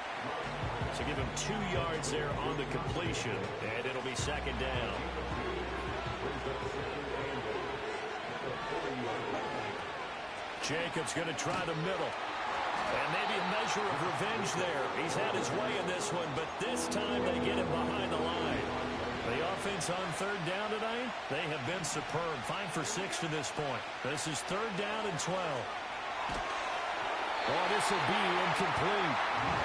So give him 2 yards there on the completion, and it'll be second down. Jacobs going to try the middle. And maybe a measure of revenge there. He's had his way in this one, but this time they get him behind the line. The offense on third down tonight, they have been superb. 5 for 6 to this point. This is third down and 12. Oh, this will be incomplete.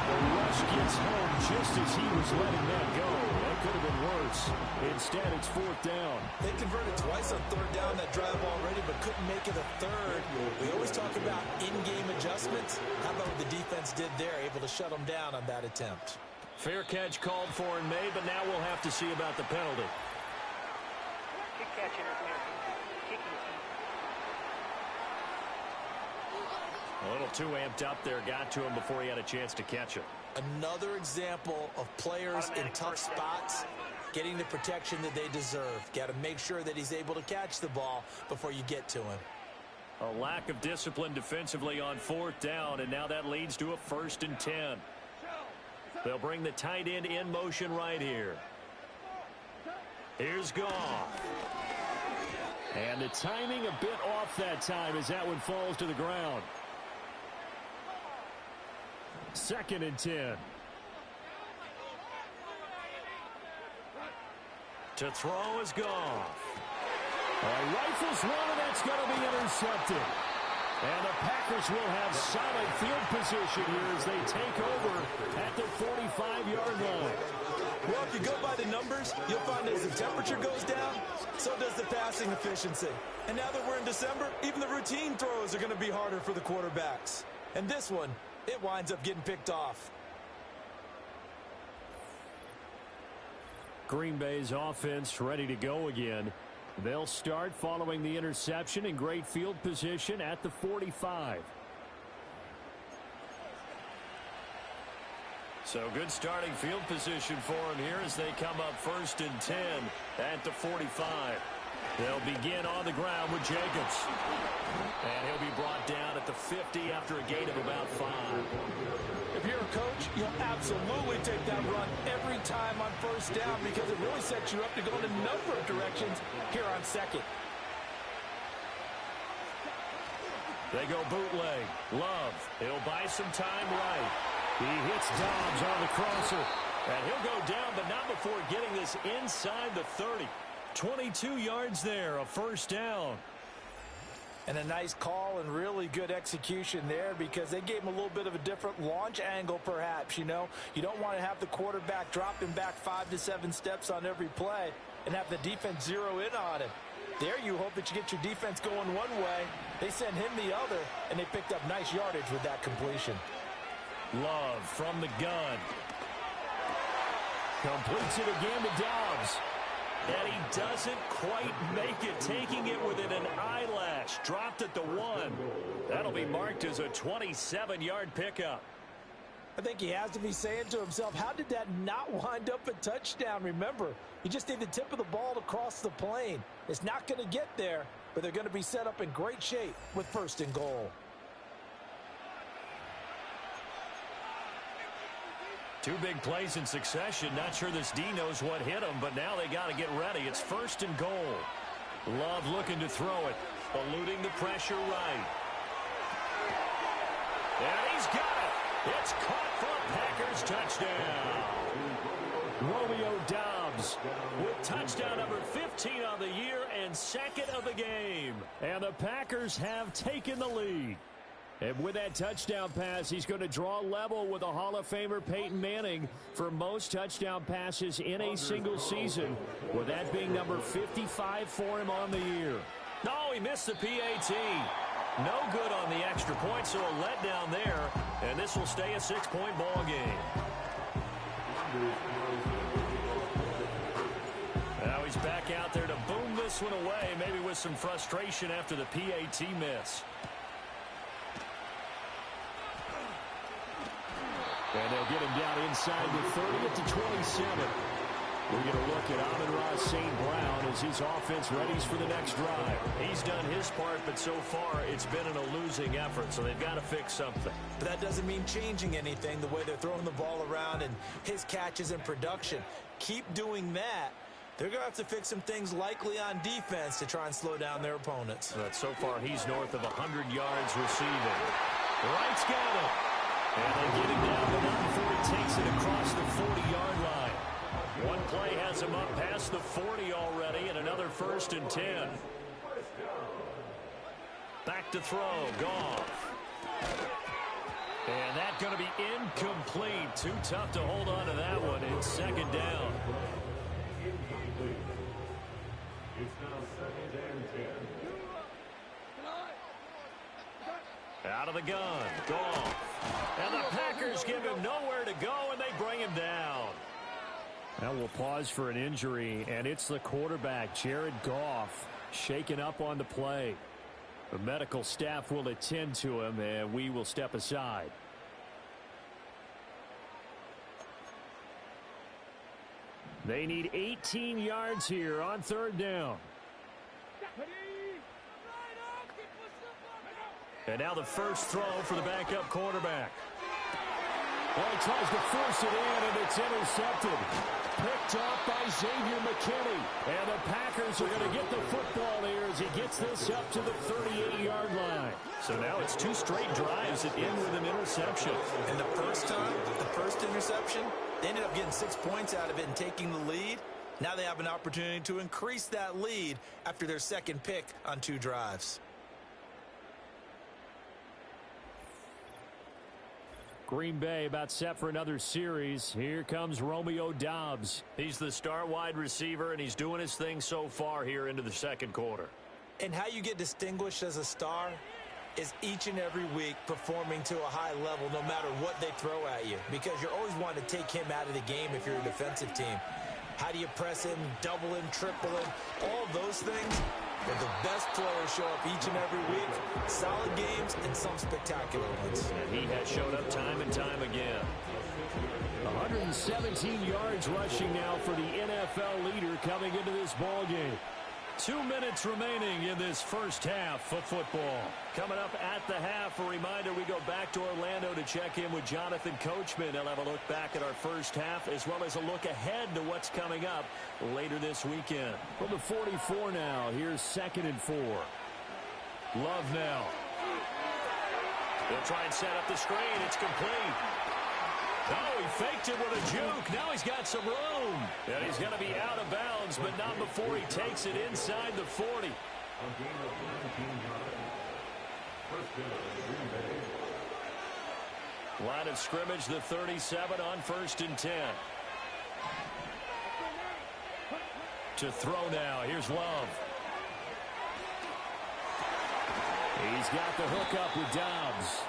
The rush gets home just as he was letting that go. That could have been worse. Instead, it's fourth down. They converted twice on third down that drive already, but couldn't make it a third. We always talk about in-game adjustments. How about what the defense did there, able to shut them down on that attempt? Fair catch called for and made, but now we'll have to see about the penalty. Kick catch interference. Kicking team. A little too amped up there. Got to him before he had a chance to catch it. Another example of players in tough spots getting the protection that they deserve. Got to make sure that he's able to catch the ball before you get to him. A lack of discipline defensively on fourth down, and now that leads to a 1st and 10. They'll bring the tight end in motion right here. Here's Goff. And the timing a bit off that time as that one falls to the ground. 2nd and 10. To throw is Goff. Rifles one, and that's going to be intercepted. And the Packers will have solid field position here as they take over at the 45-yard line. Well, if you go by the numbers, you'll find as the temperature goes down, so does the passing efficiency. And now that we're in December, even the routine throws are going to be harder for the quarterbacks. And this one, it winds up getting picked off. Green Bay's offense ready to go again. They'll start following the interception in great field position at the 45. So good starting field position for him here as they come up 1st and 10 at the 45. They'll begin on the ground with Jacobs. And he'll be brought down at the 50 after a gain of about 5. If you're a coach, you'll absolutely take that run every time on first down because it really sets you up to go in a number of directions here on second. They go bootleg. Love. He'll buy some time right. He hits Dobbs on the crosser. And he'll go down, but not before getting this inside the 30. 22 yards there, a 1st down. And a nice call and really good execution there because they gave him a little bit of a different launch angle perhaps, you know. You don't want to have the quarterback dropping back 5 to 7 steps on every play and have the defense zero in on him. There you hope that you get your defense going one way. They send him the other, and they picked up nice yardage with that completion. Love from the gun. Completes it again to Dobbs. And he doesn't quite make it, taking it within an eyelash. Dropped at the 1. That'll be marked as a 27-yard pickup. I think he has to be saying to himself, how did that not wind up a touchdown? Remember, you just need the tip of the ball to cross the plane. It's not going to get there, but they're going to be set up in great shape with 1st and goal. 2 big plays in succession. Not sure this D knows what hit him, but now they got to get ready. It's 1st and goal. Love looking to throw it, eluding the pressure right. And he's got it. It's caught for a Packers touchdown. Romeo Dobbs with touchdown number 15 on the year and 2nd of the game. And the Packers have taken the lead. And with that touchdown pass, he's going to draw level with a Hall of Famer Peyton Manning for most touchdown passes in a single season, with that being number 55 for him on the year. No, he missed the PAT. No good on the extra point, so a letdown there, and this will stay a 6-point ball game. Now he's back out there to boom this one away, maybe with some frustration after the PAT miss. And they'll get him down inside the 30 at the 27. We're going to look at Amon-Ra St. Brown as his offense readies for the next drive. He's done his part, but so far it's been in a losing effort, so they've got to fix something. But that doesn't mean changing anything, the way they're throwing the ball around and his catches and production. Keep doing that. They're going to have to fix some things likely on defense to try and slow down their opponents. But so far he's north of 100 yards receiving. Wright's got it. And they get him down to 1 before he takes it across the 40-yard line. One play has him up past the 40 already, and another 1st and 10. Back to throw, Goff. And that's going to be incomplete. Too tough to hold on to that one. It's 2nd down. It's now 2nd and 10. Out of the gun, Goff. And the Packers give him nowhere to go, and they bring him down. Now we'll pause for an injury, and it's the quarterback, Jared Goff, shaken up on the play. The medical staff will attend to him, and we will step aside. They need 18 yards here on 3rd down. And now the first throw for the backup quarterback. Well, he tries to force it in, and it's intercepted. Picked off by Xavier McKinney. And the Packers are going to get the football here as he gets this up to the 38-yard line. So now it's 2 straight drives that end with an interception. And the first time, the first interception, they ended up getting 6 points out of it and taking the lead. Now they have an opportunity to increase that lead after their 2nd pick on 2 drives. Green Bay about set for another series. Here comes Romeo Doubs. He's the star wide receiver, and he's doing his thing so far here into the 2nd quarter. And how you get distinguished as a star is each and every week performing to a high level no matter what they throw at you, because you're always wanting to take him out of the game if you're a defensive team. How do you press him, double him, triple him, all those things? But the best players show up each and every week. Solid games and some spectacular ones. And he has showed up time and time again. 117 yards rushing now for the NFL leader coming into this ball game. 2 minutes remaining in this first half of football. Coming up at the half, a reminder, we go back to Orlando to check in with Jonathan Coachman. He'll have a look back at our first half as well as a look ahead to what's coming up later this weekend. From the 44 now, here's 2nd and 4. Love now. They'll try and set up the screen. It's complete. Oh, he faked it with a juke. Now he's got some room. And he's going to be out of bounds, but not before he takes it inside the 40. Line of scrimmage, the 37 on 1st and 10. To throw now. Here's Love. He's got the hook up with Doubs.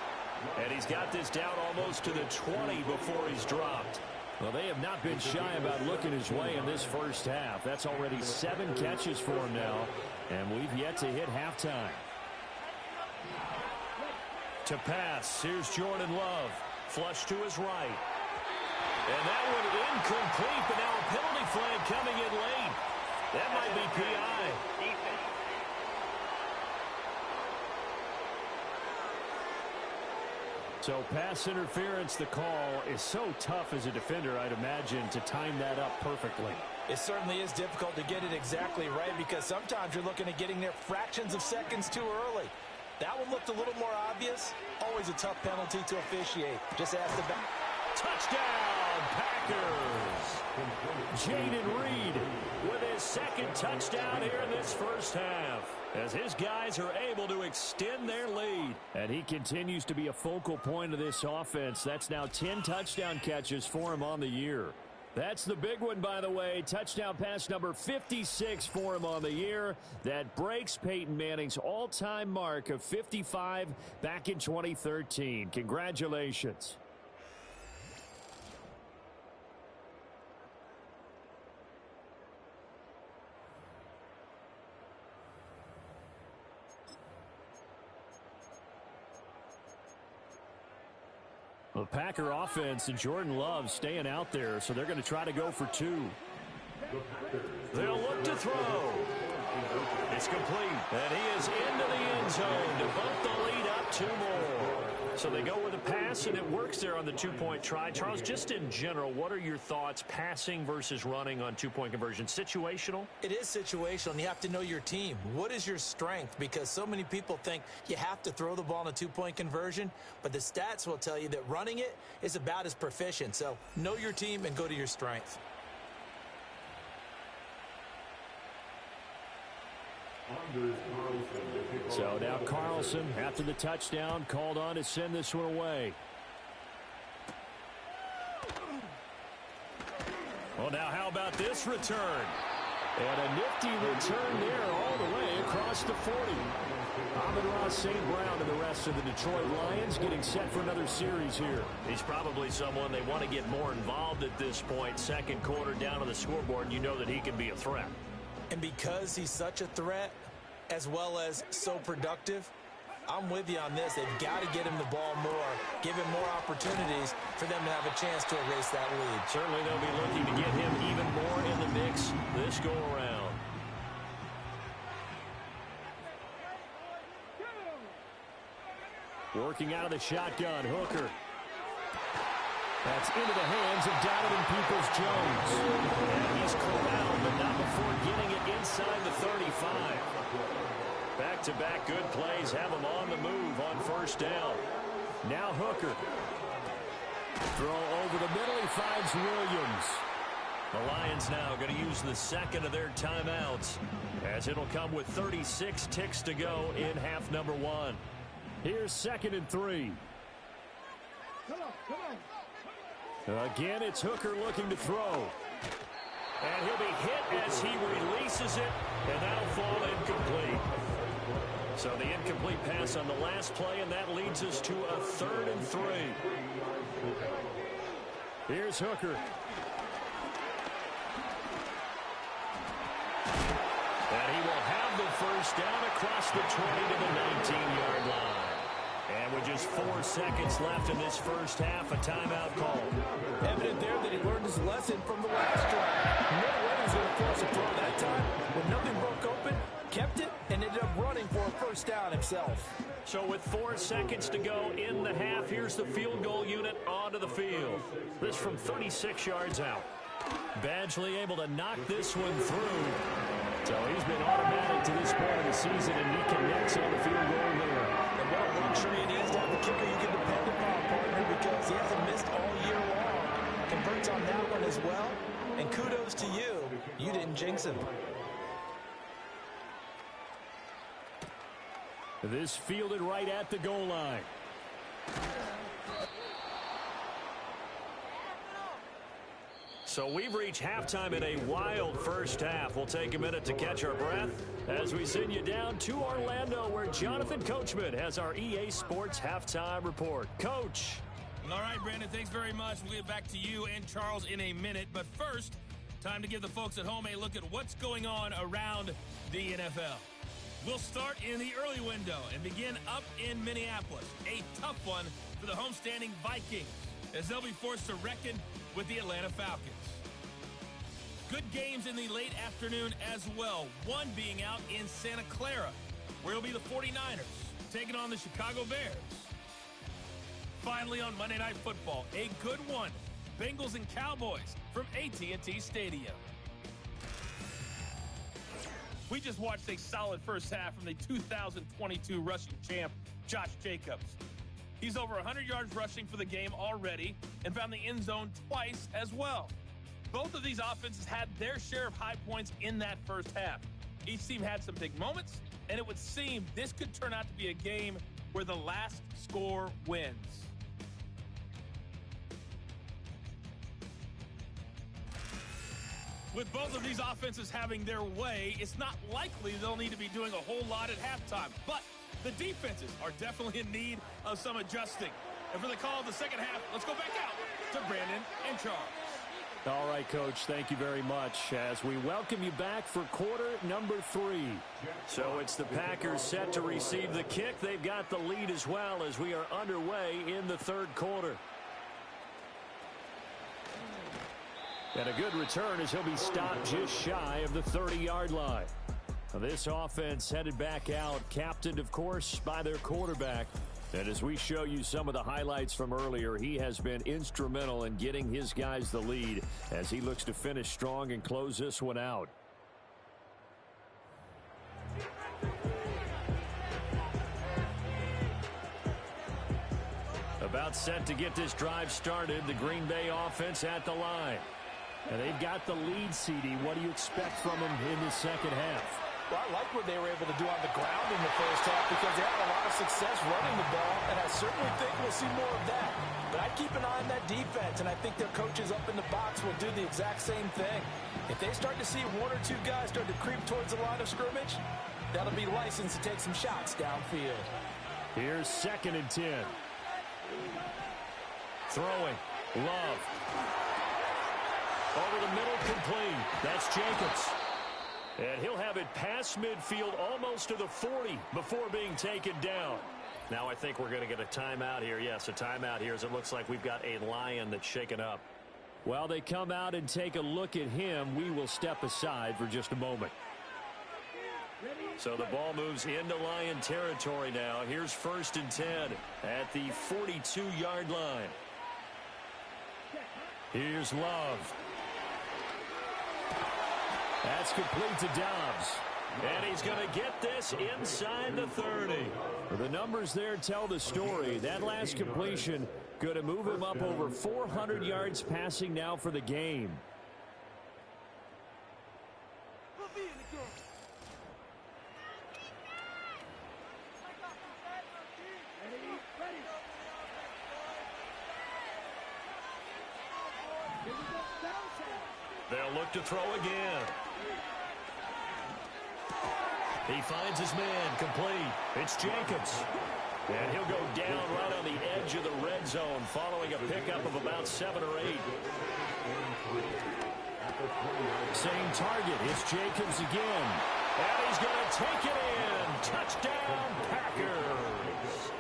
And he's got this down almost to the 20 before he's dropped. Well, they have not been shy about looking his way in this first half. That's already 7 catches for him now, and we've yet to hit halftime. To pass, here's Jordan Love. Flush to his right. And that one incomplete, but now a penalty flag coming in late. That might be PI. Defense. So pass interference, the call is so tough as a defender, I'd imagine, to time that up perfectly. It certainly is difficult to get it exactly right because sometimes you're looking at getting there fractions of seconds too early. That one looked a little more obvious. Always a tough penalty to officiate. Just ask the back. Touchdown, Packers! Jaden Reed With his 2nd touchdown here in this first half, as his guys are able to extend their lead. And he continues to be a focal point of this offense. That's now 10 touchdown catches for him on the year. That's the big one, by the way. Touchdown pass number 56 for him on the year. That breaks Peyton Manning's all-time mark of 55 back in 2013. Congratulations. The Packer offense and Jordan Love staying out there, so they're going to try to go for 2. They'll look to throw. It's complete, and he is into the end zone to bump the lead up 2 more. So they go with a pass, and it works there on the 2-point try. Charles, just in general, what are your thoughts passing versus running on 2-point conversion? Situational? It is situational, and you have to know your team. What is your strength? Because so many people think you have to throw the ball in a 2-point conversion, but the stats will tell you that running it is about as proficient. So know your team and go to your strength. So now Carlson, after the touchdown, called on to send this one away. Well, now how about this return? And a nifty return there all the way across the 40. Amon-Ra St. Brown and the rest of the Detroit Lions getting set for another series here. He's probably someone they want to get more involved at this point. Second quarter down on the scoreboard, and you know that he can be a threat. And because he's such a threat, as well as so productive, I'm with you on this. They've got to get him the ball more, give him more opportunities for them to have a chance to erase that lead. Certainly they'll be looking to get him even more in the mix this go-around. Working out of the shotgun, Hooker. That's into the hands of Donovan Peoples-Jones. And he's corralled, but not before getting it inside the 35. Back-to-back good plays have him on the move on first down. Now Hooker. Throw over the middle. He finds Williams. The Lions now going to use the second of their timeouts, as it'll come with 36 ticks to go in half number 1. Here's 2nd and 3. Again, it's Hooker looking to throw. And he'll be hit as he releases it, and that'll fall incomplete. So the incomplete pass on the last play, and that leads us to a 3rd and 3. Here's Hooker. And he will have the first down across the 20 to the 19-yard line. And with just 4 seconds left in this first half, a timeout call. Evident there that he learned his lesson from the last drive. No way he was going to force a throw that time. When nothing broke open, kept it, and ended up running for a first down himself. So with 4 seconds to go in the half, here's the field goal unit onto the field. This from 36 yards out. Badgley able to knock this one through. So he's been automatic to this point of the season, and he connects on the field goal there. And what a luxury it is to have a kicker you can depend upon, partner, because he hasn't missed all year long. Converts on that one as well. And kudos to you. You didn't jinx him. This fielded right at the goal line. So we've reached halftime in a wild first half. We'll take a minute to catch our breath as we send you down to Orlando, where Jonathan Coachman has our EA Sports halftime report. Coach. All right, Brandon, thanks very much. We'll get back to you and Charles in a minute. But first, time to give the folks at home a look at what's going on around the NFL. We'll start in the early window and begin up in Minneapolis. A tough one for the homestanding Vikings, as they'll be forced to reckon with the Atlanta Falcons. Good games in the late afternoon as well. One being out in Santa Clara, where it'll be the 49ers taking on the Chicago Bears. Finally on Monday Night Football, a good one. Bengals and Cowboys from AT&T Stadium. We just watched a solid first half from the 2022 rushing champ, Josh Jacobs. He's over 100 yards rushing for the game already and found the end zone twice as well. Both of these offenses had their share of high points in that first half. Each team had some big moments, and it would seem this could turn out to be a game where the last score wins. With both of these offenses having their way, it's not likely they'll need to be doing a whole lot at halftime. But the defenses are definitely in need of some adjusting. And for the call of the second half, let's go back out to Brandon and Charles. All right, Coach, thank you very much as we welcome you back for quarter number 3. So it's the Packers set to receive the kick. They've got the lead as well as we are underway in the third quarter. And a good return as he'll be stopped just shy of the 30-yard line. This offense headed back out, captained, of course, by their quarterback. And as we show you some of the highlights from earlier, he has been instrumental in getting his guys the lead as he looks to finish strong and close this one out. About set to get this drive started, the Green Bay offense at the line. And they've got the lead, CD. What do you expect from them in the second half? Well, I like what they were able to do on the ground in the first half because they had a lot of success running the ball, and I certainly think we'll see more of that. But I keep an eye on that defense, and I think their coaches up in the box will do the exact same thing. If they start to see one or two guys start to creep towards the line of scrimmage, that'll be licensed to take some shots downfield. Here's 2nd and 10. Throwing. Love. Over the middle, complete. That's Jacobs. And he'll have it past midfield almost to the 40 before being taken down. Now I think we're going to get a timeout here. Yes, a timeout here as it looks like we've got a Lion that's shaken up. While they come out and take a look at him, we will step aside for just a moment. So the ball moves into Lion territory now. Here's 1st and 10 at the 42-yard line. Here's Love. That's complete to Dobbs. And he's going to get this inside the 30. The numbers there tell the story. That last completion going to move him up over 400 yards passing now for the game. They'll look to throw again. He finds his man, complete. It's Jacobs. And he'll go down right on the edge of the red zone following a pickup of about 7 or 8. Same target. It's Jacobs again. And he's going to take it in. Touchdown, Packers.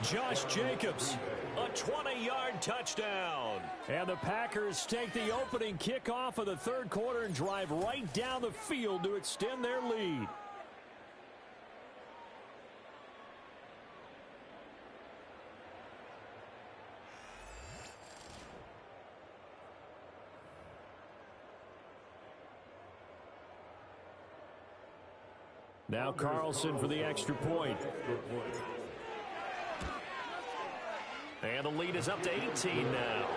Josh Jacobs, a 20-yard touchdown. And the Packers take the opening kickoff of the third quarter and drive right down the field to extend their lead. Now Carlson for the extra point. And the lead is up to 18 now.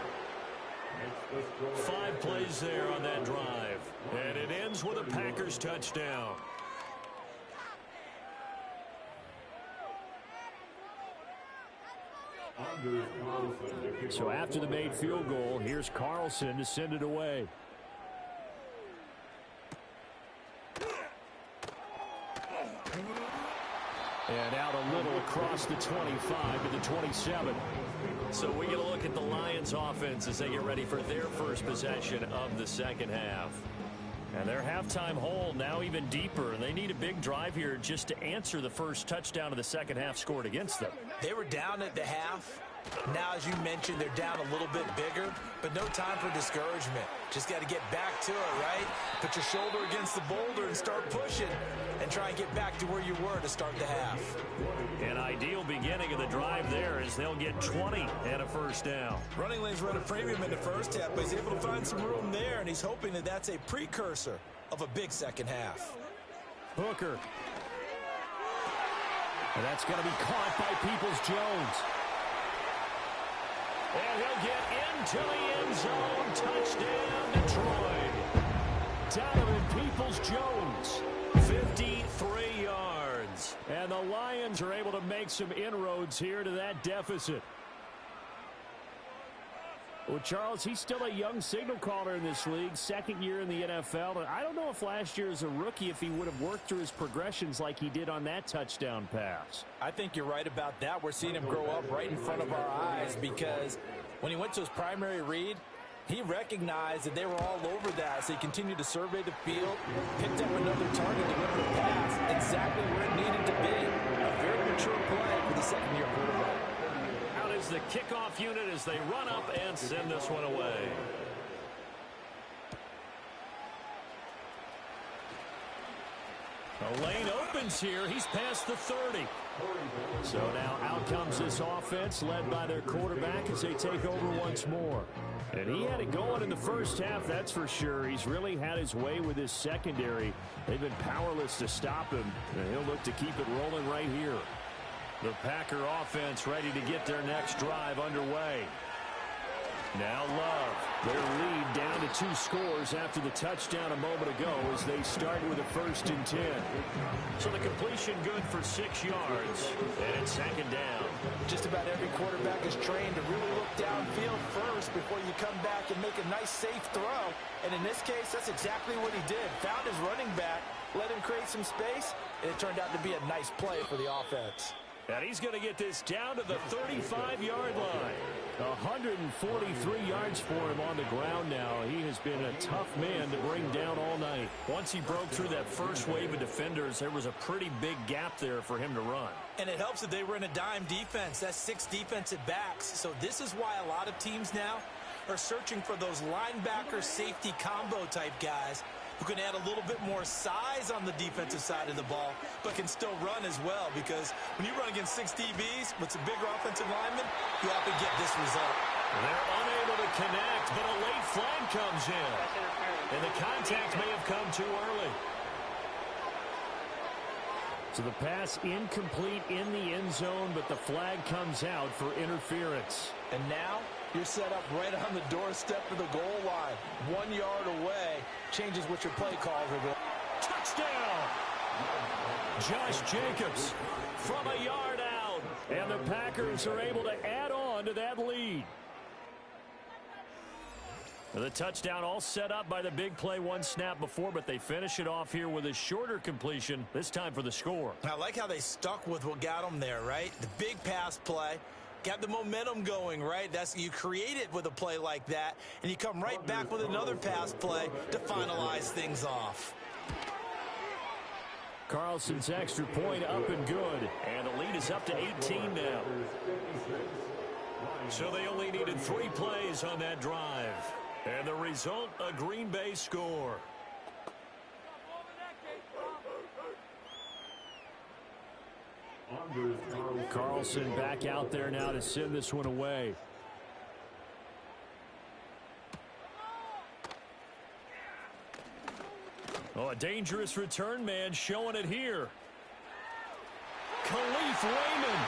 5 plays there on that drive. And it ends with a Packers touchdown. So after the made field goal, here's Carlson to send it away. And out a little across the 25 to the 27. So we get a look at the Lions offense as they get ready for their first possession of the second half. And their halftime hole now even deeper. And they need a big drive here just to answer the first touchdown of the second half scored against them. They were down at the half. Now, as you mentioned, they're down a little bit bigger, but no time for discouragement. Just got to get back to it, right? Put your shoulder against the boulder and start pushing and try and get back to where you were to start the half. An ideal beginning of the drive there is they'll get 20 and a first down. Running lanes run a premium in the first half, but he's able to find some room there, and he's hoping that that's a precursor of a big second half. Hooker. And that's going to be caught by Peoples-Jones. And he'll get into the end zone. Touchdown, Detroit. Donovan Peoples-Jones, 53 yards. And the Lions are able to make some inroads here to that deficit. Well, Charles, he's still a young signal caller in this league, second year in the NFL. And I don't know if last year as a rookie, if he would have worked through his progressions like he did on that touchdown pass. I think you're right about that. We're seeing him grow up right in front of our eyes because when he went to his primary read, he recognized that they were all over that. So he continued to survey the field, picked up another target, delivered a pass exactly where it needed to be. A very mature play for the second-year quarterback. Out is the kickoff unit as they run up and send this one away. The lane opens here. He's past the 30. So now out comes this offense led by their quarterback as they take over once more. And he had it going in the first half, that's for sure. He's really had his way with his secondary. They've been powerless to stop him, and he'll look to keep it rolling right here. The Packer offense ready to get their next drive underway. Now Love, their lead down to 2 scores after the touchdown a moment ago as they start with a 1st and 10. So the completion good for 6 yards, and it's 2nd down. Just about every quarterback is trained to really look downfield first before you come back and make a nice, safe throw. And in this case, that's exactly what he did. Found his running back, let him create some space, and it turned out to be a nice play for the offense. And he's going to get this down to the 35-yard line. 143 yards for him on the ground now. He has been a tough man to bring down all night. Once he broke through that first wave of defenders, there was a pretty big gap there for him to run. And it helps that they were in a dime defense. That's 6 defensive backs. So this is why a lot of teams now are searching for those linebacker safety combo type guys who can add a little bit more size on the defensive side of the ball, but can still run as well, because when you run against 6 DBs with some bigger offensive linemen, you often get this result. They're unable to connect, but a late flag comes in. And the contact may have come too early. So the pass incomplete in the end zone, but the flag comes out for interference. And now you're set up right on the doorstep of the goal line. 1 yard away. Changes what your play calls will be. Touchdown! Josh Jacobs from a yard out. And the Packers are able to add on to that lead. The touchdown all set up by the big play 1 snap before, but they finish it off here with a shorter completion, this time for the score. I like how they stuck with what got them there, right? The big pass play. Got the momentum going, right? You create it with a play like that, and you come right back with another pass play to finalize things off. Carlson's extra point up and good, and the lead is up to 18 now. So they only needed 3 plays on that drive, and the result, a Green Bay score. Carlson back out there now to send this one away. Oh, a dangerous return man showing it here. Khalif Raymond.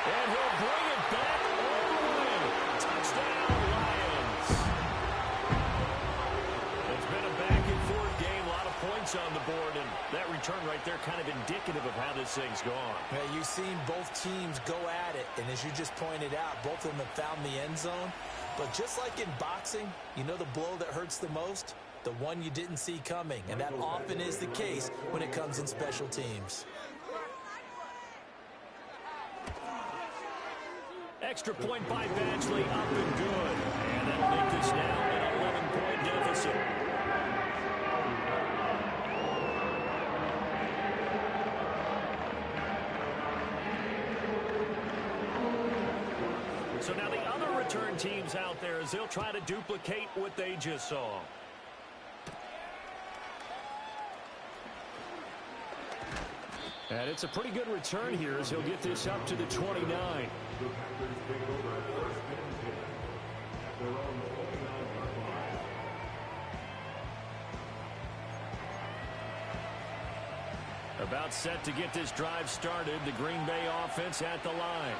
And he'll bring it back all the way. Touchdown, Lions. It's been a back-and-forth game, a lot of points on the board, and that return right there kind of indicative of how this thing's gone. Yeah, you've seen both teams go at it, and as you just pointed out, both of them have found the end zone. But just like in boxing, you know the blow that hurts the most? The one you didn't see coming, and that often is the case when it comes in special teams. Extra point by Badgley, up and good. And that'll make this now an 11-point deficit. So now the other return teams out there as they'll try to duplicate what they just saw. And it's a pretty good return here as he'll get this up to the 29. About set to get this drive started. The Green Bay offense at the line.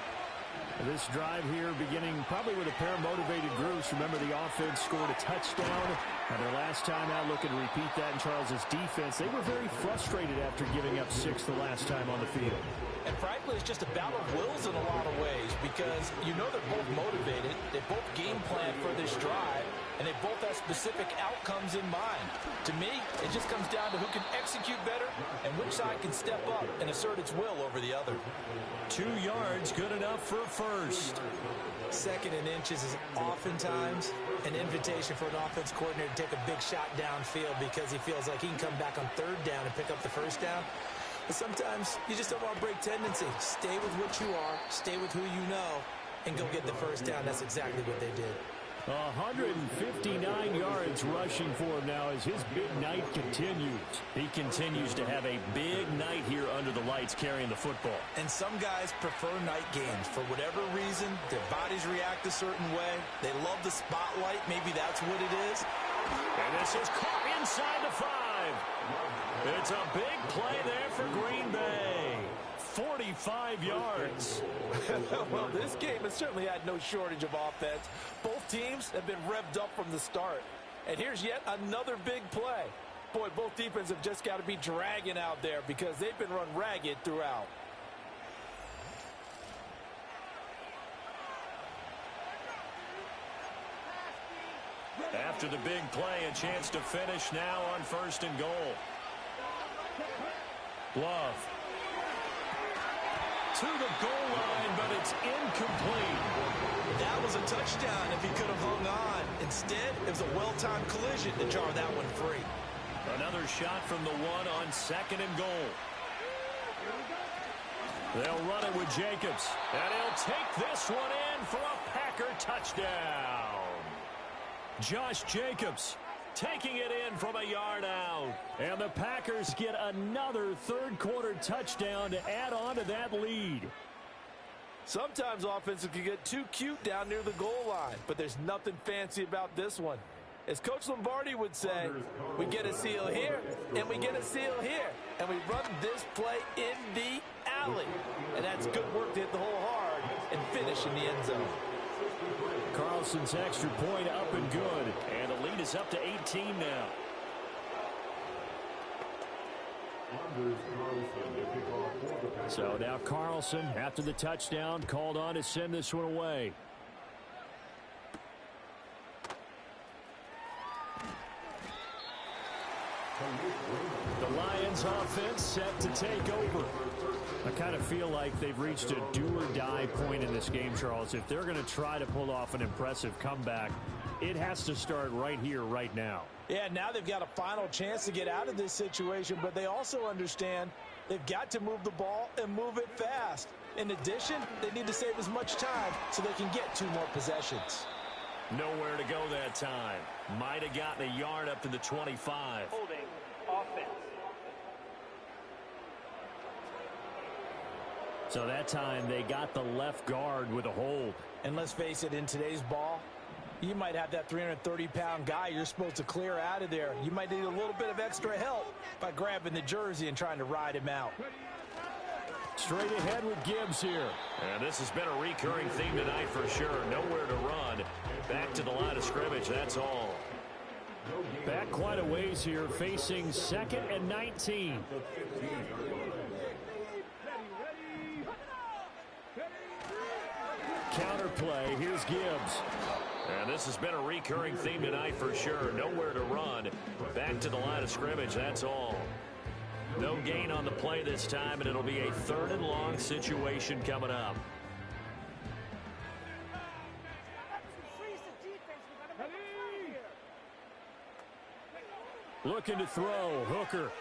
This drive here beginning probably with a pair of motivated groups. Remember, the offense scored a touchdown. And their last time out, looking to repeat that in Charles's defense. They were very frustrated after giving up 6 the last time on the field. And frankly, it's just a battle of wills in a lot of ways, because you know they're both motivated. They both game plan for this drive, and they both have specific outcomes in mind. To me, it just comes down to who can execute better and which side can step up and assert its will over the other. 2 yards, good enough for a first. 2nd and inches is oftentimes an invitation for an offense coordinator to take a big shot downfield because he feels like he can come back on 3rd down and pick up the 1st down. But sometimes you just don't want to break tendency. Stay with what you are, stay with who you know, and go get the 1st down. That's exactly what they did. 159 yards rushing for him now as his big night continues. He continues to have a big night here under the lights carrying the football. And some guys prefer night games. For whatever reason, their bodies react a certain way. They love the spotlight. Maybe that's what it is. And this is caught inside the 5. It's a big play there for Green Bay. 45 yards. Well, this game has certainly had no shortage of offense. Both teams have been revved up from the start. And here's yet another big play. Boy, both defenses have just got to be dragging out there because they've been run ragged throughout. After the big play, a chance to finish now on 1st and goal. Love. To the goal line, but it's incomplete. That was a touchdown if he could have hung on. Instead, it was a well-timed collision to jar that one free. Another shot from the 1 on 2nd and goal. They'll run it with Jacobs. And he'll take this one in for a Packer touchdown. Josh Jacobs taking it in from a yard out. And the Packers get another third-quarter touchdown to add on to that lead. Sometimes offenses can get too cute down near the goal line, but there's nothing fancy about this one. As Coach Lombardi would say, we get a seal here, and we get a seal here, and we run this play in the alley. And that's good work to hit the hole hard and finish in the end zone. Carlson's extra point up and good. And the lead is up to 18 now. So now Carlson, after the touchdown, called on to send this one away. The Lions offense set to take over. I kind of feel like they've reached a do-or-die point in this game, Charles. If they're going to try to pull off an impressive comeback, it has to start right here, right now. Yeah, now they've got a final chance to get out of this situation, but they also understand they've got to move the ball and move it fast. In addition, they need to save as much time so they can get 2 more possessions. Nowhere to go that time. Might have gotten a yard up to the 25. Holding offense. So that time they got the left guard with a hold. And let's face it, in today's ball, you might have that 330-pound guy you're supposed to clear out of there. You might need a little bit of extra help by grabbing the jersey and trying to ride him out. Straight ahead with Gibbs here. And this has been a recurring theme tonight for sure. Nowhere to run. Back to the line of scrimmage, that's all. Back quite a ways here, facing 2nd and 19. Counter play, here's Gibbs. And this has been a recurring theme tonight for sure. Nowhere to run. Back to the line of scrimmage, that's all. No gain on the play this time, and it'll be a 3rd and long situation coming up. Looking to throw, Hooker.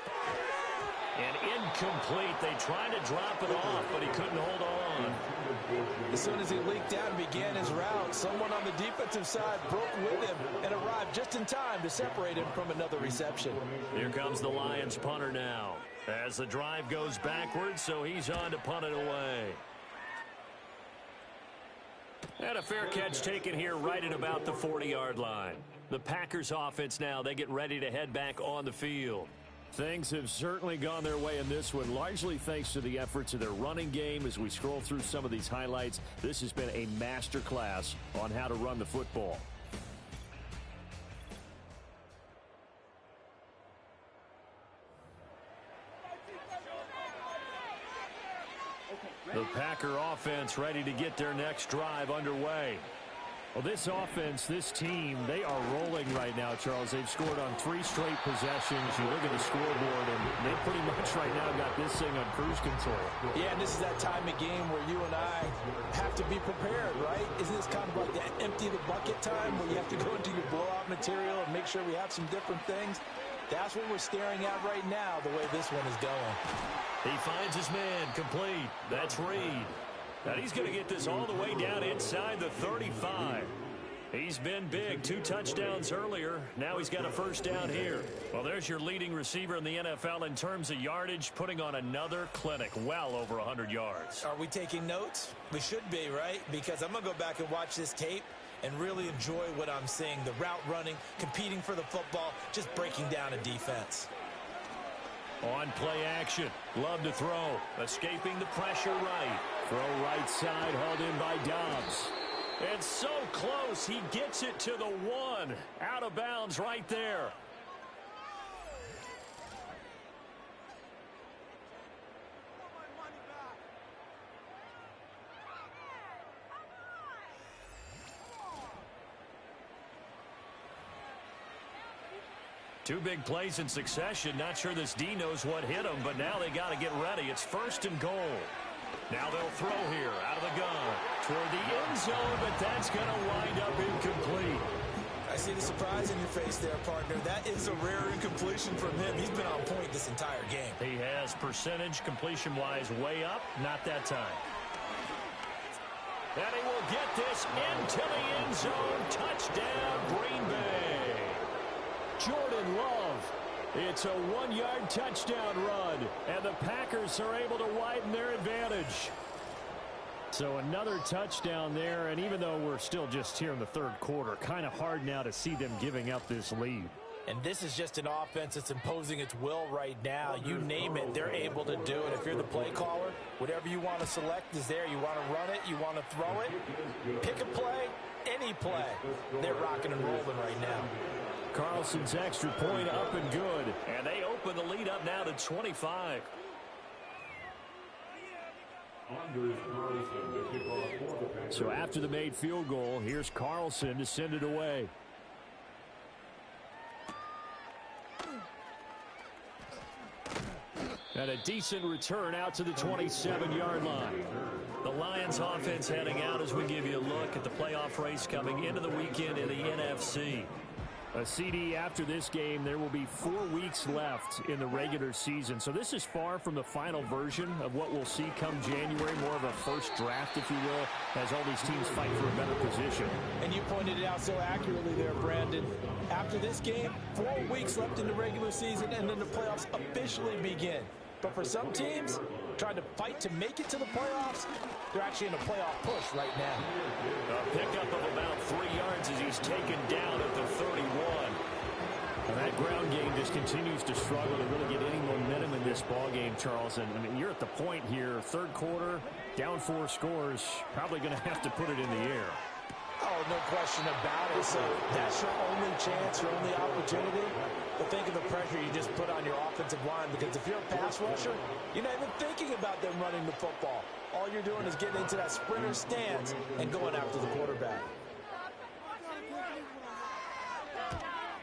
And incomplete. They tried to drop it off, but he couldn't hold on. As soon as he leaked out and began his route, someone on the defensive side broke with him and arrived just in time to separate him from another reception. Here comes the Lions punter now. As the drive goes backwards, so he's on to punt it away. And a fair catch taken here right at about the 40-yard line. The Packers offense now, they get ready to head back on the field. Things have certainly gone their way in this one, largely thanks to the efforts of their running game. As we scroll through some of these highlights, this has been a master class on how to run the football. The Packer offense ready to get their next drive underway. Well, this offense, this team, they are rolling right now, Charles. They've scored on 3 straight possessions. You look at the scoreboard, and they pretty much right now got this thing on cruise control. Yeah, and this is that time of game where you and I have to be prepared, right? Isn't this kind of like that empty the bucket time where you have to go into your blowout material and make sure we have some different things? That's what we're staring at right now, the way this one is going. He finds his man, complete. That's Reed. And he's going to get this all the way down inside the 35. He's been big. 2 touchdowns earlier. Now he's got a first down here. Well, there's your leading receiver in the NFL in terms of yardage, putting on another clinic, well over 100 yards. Are we taking notes? We should be, right? Because I'm going to go back and watch this tape and really enjoy what I'm seeing. The route running, competing for the football, just breaking down a defense. On play action. Love to throw. Escaping the pressure right. Throw right side, hauled in by Dobbs. It's so close. He gets it to the 1. Out of bounds right there. Two big plays in succession. Not sure this D knows what hit him, but now they got to get ready. It's 1st and goal. Now they'll throw here out of the gun toward the end zone, but that's going to wind up incomplete. I see the surprise in your face there, partner. That is a rare incompletion from him. He's been on point this entire game. He has percentage completion-wise way up. Not that time. And he will get this into the end zone. Touchdown, Green Bay. Jordan Love. It's a 1-yard touchdown run, and the Packers are able to widen their advantage. So another touchdown there, and even though we're still just here in the 3rd quarter, kind of hard now to see them giving up this lead. And this is just an offense that's imposing its will right now. You name it, they're able to do it. If you're the play caller, whatever you want to select is there. You want to run it, you want to throw it, pick a play, any play. They're rocking and rolling right now. Carlson's extra point up and good. And they open the lead up now to 25. So after the made field goal, here's Carlson to send it away. And a decent return out to the 27-yard line. The Lions offense heading out as we give you a look at the playoff race coming into the weekend in the NFC. A CD after this game, there will be 4 weeks left in the regular season. So this is far from the final version of what we'll see come January, more of a first draft, if you will, as all these teams fight for a better position. And you pointed it out so accurately there, Brandon. After this game, 4 weeks left in the regular season, and then the playoffs officially begin. But for some teams, trying to fight to make it to the playoffs, they're actually in a playoff push right now. A pickup of about 3 yards as he's taken down at the 31. And that ground game just continues to struggle to really get any momentum in this ball game, Charles. And I mean, you're at the point here, 3rd quarter, down 4 scores, probably going to have to put it in the air. Oh, no question about it. So that's your only chance, your only opportunity. But think of the pressure you just put on your offensive line, because if you're a pass rusher, you're not even thinking about them running the football. All you're doing is getting into that sprinter stance and going after the quarterback.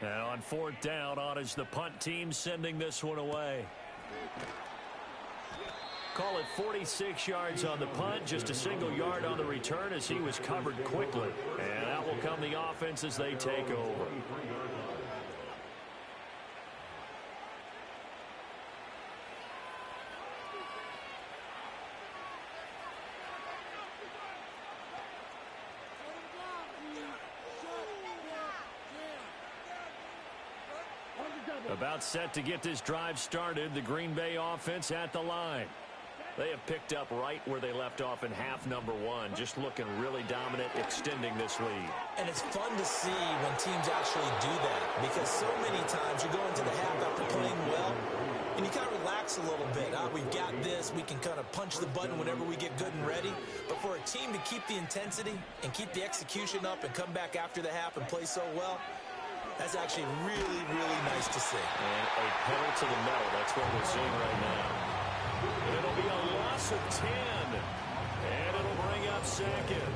Now on 4th down, on is the punt team sending this one away. Call it 46 yards on the punt, just a single yard on the return as he was covered quickly. And out will come the offense as they take over. About set to get this drive started, the Green Bay offense at the line. They have picked up right where they left off in half number 1, just looking really dominant, extending this lead. And it's fun to see when teams actually do that, because so many times you go into the half after playing well, and you kind of relax a little bit. We've got this. We can kind of punch the button whenever we get good and ready. But for a team to keep the intensity and keep the execution up and come back after the half and play so well, that's actually really, really nice to see. And a pedal to the metal. That's what we're seeing right now. It'll be a loss of 10. And it'll bring up 2nd.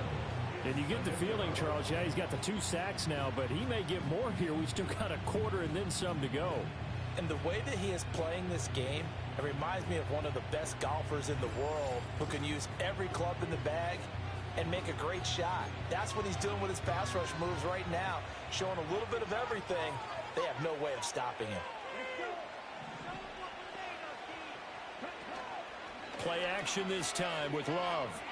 And you get the feeling, Charles, yeah, he's got the 2 sacks now, but he may get more here. We still got a quarter and then some to go. And the way that he is playing this game, it reminds me of one of the best golfers in the world who can use every club in the bag and make a great shot. That's what he's doing with his pass rush moves right now, showing a little bit of everything. They have no way of stopping him. Play action this time with Love.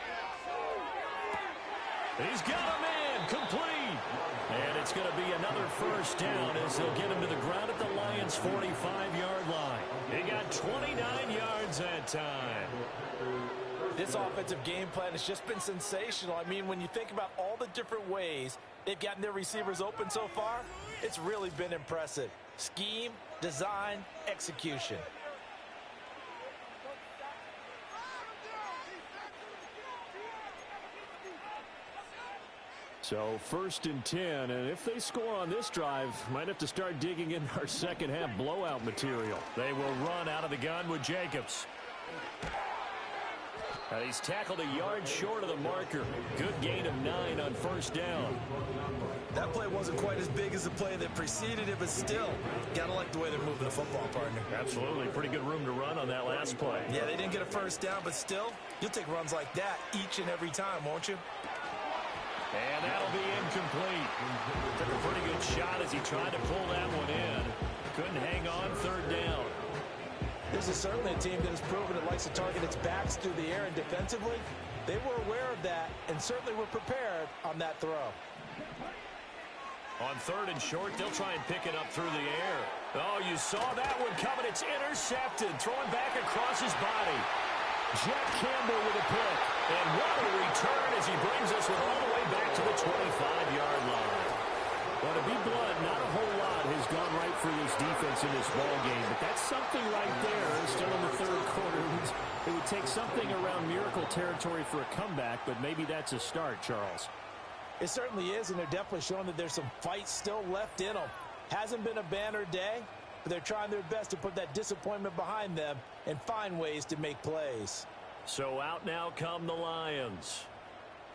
He's got him in. incomplete. And it's going to be another first down as they'll get him to the ground at the Lions' 45-yard line. He got 29 yards that time. This offensive game plan has just been sensational. I mean, when you think about all the different ways they've gotten their receivers open so far, it's really been impressive. Scheme, design, execution. So 1st and 10, and if they score on this drive, might have to start digging in our second half blowout material. They will run out of the gun with Jacobs. Now he's tackled a yard short of the marker. Good gain of 9 on 1st down. That play wasn't quite as big as the play that preceded it, but still, gotta like the way they're moving the football, partner. Absolutely. Pretty good room to run on that last play. Yeah, they didn't get a first down, but still, you'll take runs like that each and every time, won't you? And that'll be incomplete. Took a pretty good shot as he tried to pull that one in. Couldn't hang on 3rd down. This is certainly a team that has proven it likes to target its backs through the air, and defensively, they were aware of that and certainly were prepared on that throw. On 3rd and short, they'll try and pick it up through the air. Oh, you saw that one coming. It's intercepted. Throwing back across his body. Jack Campbell with a pick. And what a return as he brings us all the way back to the 25-yard line. Well, to be blunt, not a whole lot has gone right for this defense in this ball game, but that's something right there. Still in the 3rd quarter. It would take something around miracle territory for a comeback, but maybe that's a start, Charles. It certainly is, and they're definitely showing that there's some fight still left in them. Hasn't been a banner day, but they're trying their best to put that disappointment behind them and find ways to make plays. So out now come the Lions.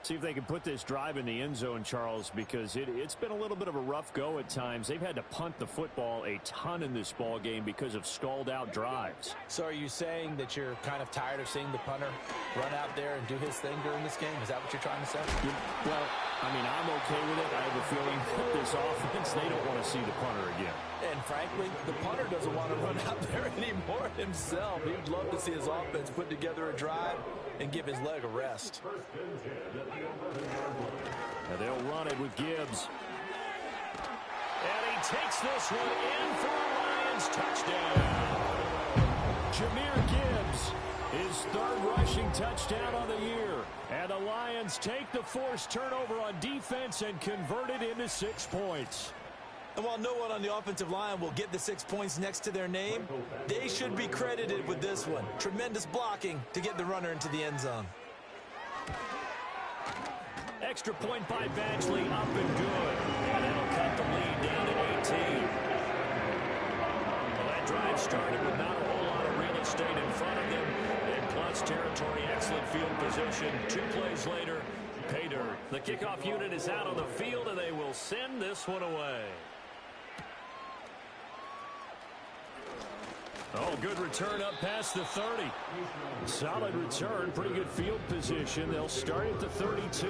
See if they can put this drive in the end zone, Charles, because it's been a little bit of a rough go at times. They've had to punt the football a ton in this ball game because of stalled-out drives. So are you saying that you're kind of tired of seeing the punter run out there and do his thing during this game? Is that what you're trying to say? Yeah, well, I mean, I'm okay with it. I have a feeling that this offense, they don't want to see the punter again. And frankly, the punter doesn't want to run out there anymore himself. He would love to see his offense put together a drive and give his leg a rest. Now they'll run it with Gibbs. And he takes this one in for a Lions touchdown. Jahmyr Gibbs, his 3rd rushing touchdown of the year. And the Lions take the forced turnover on defense and convert it into 6 points. And while no one on the offensive line will get the 6 points next to their name, they should be credited with this one. Tremendous blocking to get the runner into the end zone. Extra point by Badgley, up and good. And that'll cut the lead down to 18. Well, that drive started with not a whole lot of real estate in front of them. And plus territory, excellent field position. 2 plays later, pay dirt. The kickoff unit is out on the field, and they will send this one away. Oh, good return up past the 30. Solid return, pretty good field position. They'll start at the 32.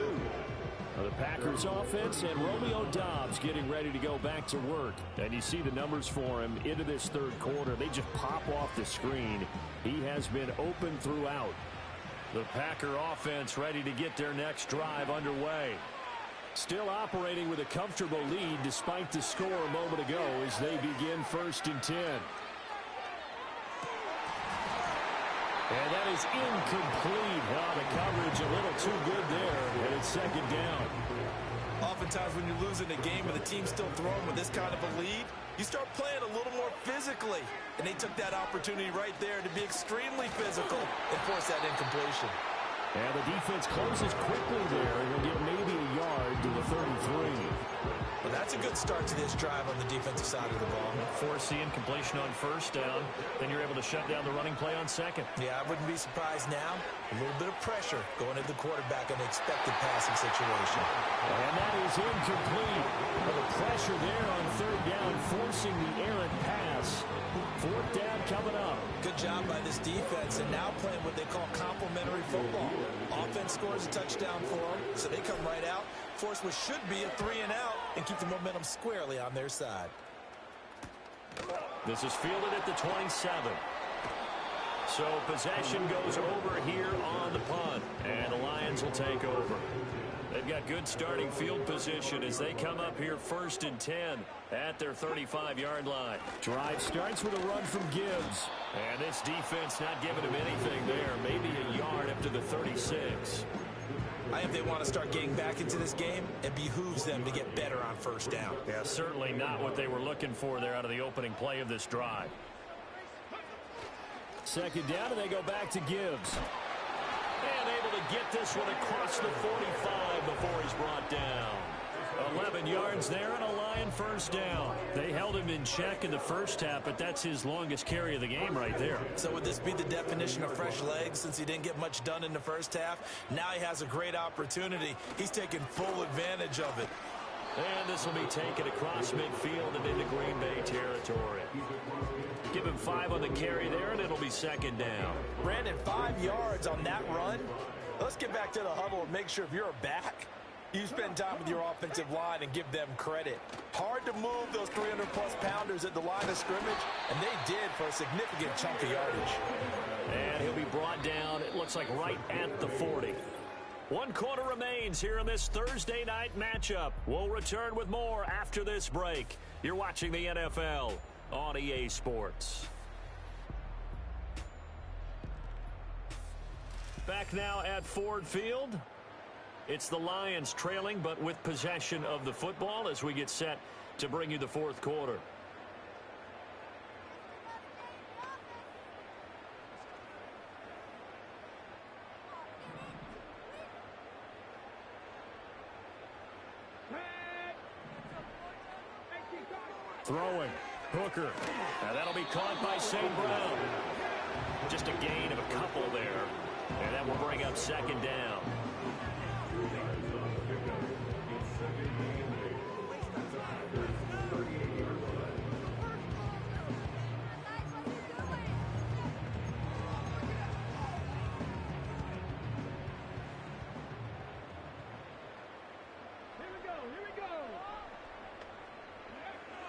Now the Packers offense and Romeo Doubs getting ready to go back to work. And you see the numbers for him into this 3rd quarter. They just pop off the screen. He has been open throughout. The Packer offense ready to get their next drive underway. Still operating with a comfortable lead despite the score a moment ago as they begin 1st and 10. And that is incomplete. Oh, the coverage a little too good there, and it's 2nd down. Oftentimes when you're losing a game and the team's still throwing with this kind of a lead, you start playing a little more physically. And they took that opportunity right there to be extremely physical and force that incompletion. And the defense closes quickly there, and they'll get maybe a yard to the 33. Well, that's a good start to this drive on the defensive side of the ball. Force the incompletion on 1st down. Then you're able to shut down the running play on 2nd. Yeah, I wouldn't be surprised now. A little bit of pressure going to the quarterback in an expected passing situation. And that is incomplete. Well, the pressure there on 3rd down, forcing the errant pass. 4th down coming up. Good job by this defense, and now playing what they call complementary football. Offense scores a touchdown for them, so they come right out, force what should be a 3-and-out, and keep the momentum squarely on their side. This is fielded at the 27. So possession goes over here on the punt, and the Lions will take over. They've got good starting field position as they come up here 1st and 10 at their 35-yard line. Drive starts with a run from Gibbs. And this defense not giving him anything there. Maybe a yard up to the 36. I think they want to start getting back into this game. It behooves them to get better on 1st down. Yeah, certainly not what they were looking for there out of the opening play of this drive. 2nd down, and they go back to Gibbs. And able to get this one across the 45 before he's brought down. 11 yards there and a Lion 1st down. They held him in check in the first half, but that's his longest carry of the game right there. So would this be the definition of fresh legs since he didn't get much done in the first half? Now he has a great opportunity. He's taking full advantage of it. And this will be taken across midfield and into Green Bay territory. Give him 5 on the carry there, and it'll be 2nd down. Brandon, 5 yards on that run. Let's get back to the huddle and make sure if you're a back, you spend time with your offensive line and give them credit. Hard to move those 300-plus pounders at the line of scrimmage, and they did for a significant chunk of yardage. And he'll be brought down, it looks like, right at the 40. 1 quarter remains here in this Thursday night matchup. We'll return with more after this break. You're watching the NFL on EA Sports. Back now at Ford Field. It's the Lions trailing, but with possession of the football as we get set to bring you the 4th quarter. Throwing. Hooker. Now that'll be caught by St. Brown. Just a gain of a couple there. And that will bring up 2nd down.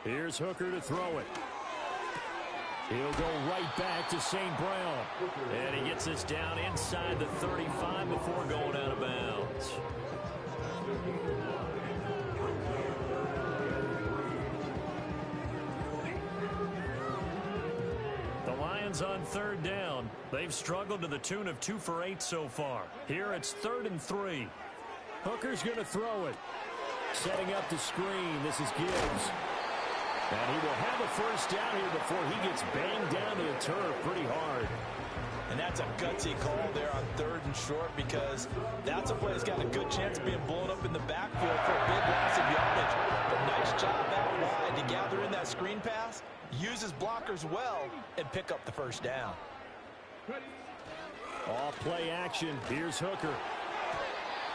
Here's Hooker to throw it. He'll go right back to St. Brown. And he gets this down inside the 35 before going out of bounds. The Lions on 3rd down. They've struggled to the tune of 2 for 8 so far. Here it's 3rd and 3. Hooker's going to throw it. Setting up the screen. This is Gibbs. And he will have a 1st down here before he gets banged down to the turf pretty hard. And that's a gutsy call there on 3rd and short because that's a play that's got a good chance of being blown up in the backfield for a big loss of yardage. But nice job out wide to gather in that screen pass, use his blockers well, and pick up the 1st down. Off play action. Here's Hooker.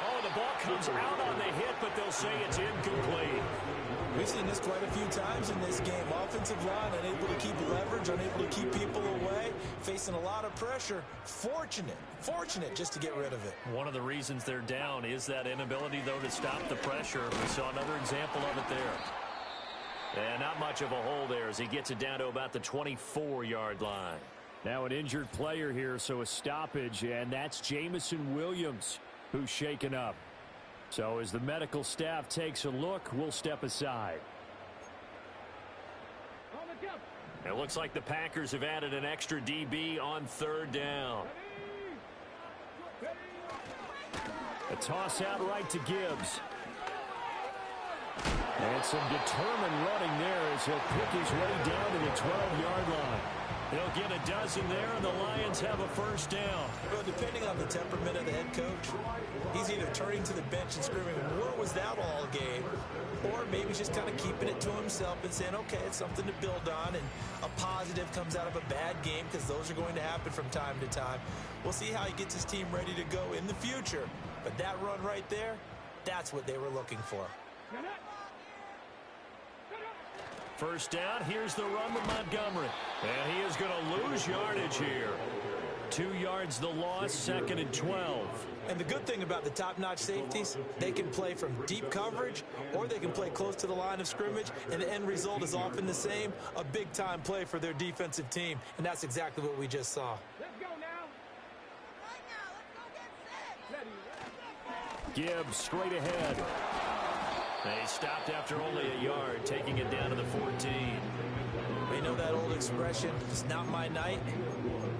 Oh, the ball comes out on the hit, but they'll say it's incomplete. We've seen this quite a few times in this game. Offensive line unable to keep leverage, unable to keep people away, facing a lot of pressure. Fortunate just to get rid of it. One of the reasons they're down is that inability, though, to stop the pressure. We saw another example of it there. And not much of a hole there as he gets it down to about the 24-yard line. Now an injured player here, so a stoppage, and that's Jamison Williams, who's shaken up. So as the medical staff takes a look, we'll step aside. It looks like the Packers have added an extra DB on 3rd down. A toss out right to Gibbs. And some determined running there as he'll pick his way down to the 12-yard line. They'll get a dozen there, and the Lions have a 1st down. Well, depending on the temperament of the head coach, he's either turning to the bench and screaming, "What was that all game?" Or maybe just kind of keeping it to himself and saying, okay, it's something to build on, and a positive comes out of a bad game because those are going to happen from time to time. We'll see how he gets his team ready to go in the future. But that run right there, that's what they were looking for. 1st down, here's the run with Montgomery. And he is going to lose yardage here. 2 yards the loss, 2nd and 12. And the good thing about the top-notch safeties, they can play from deep coverage or they can play close to the line of scrimmage, and the end result is often the same, a big-time play for their defensive team. And that's exactly what we just saw. Gibbs straight ahead. They stopped after only a yard, taking it down to the 14. You know that old expression, it's not my night?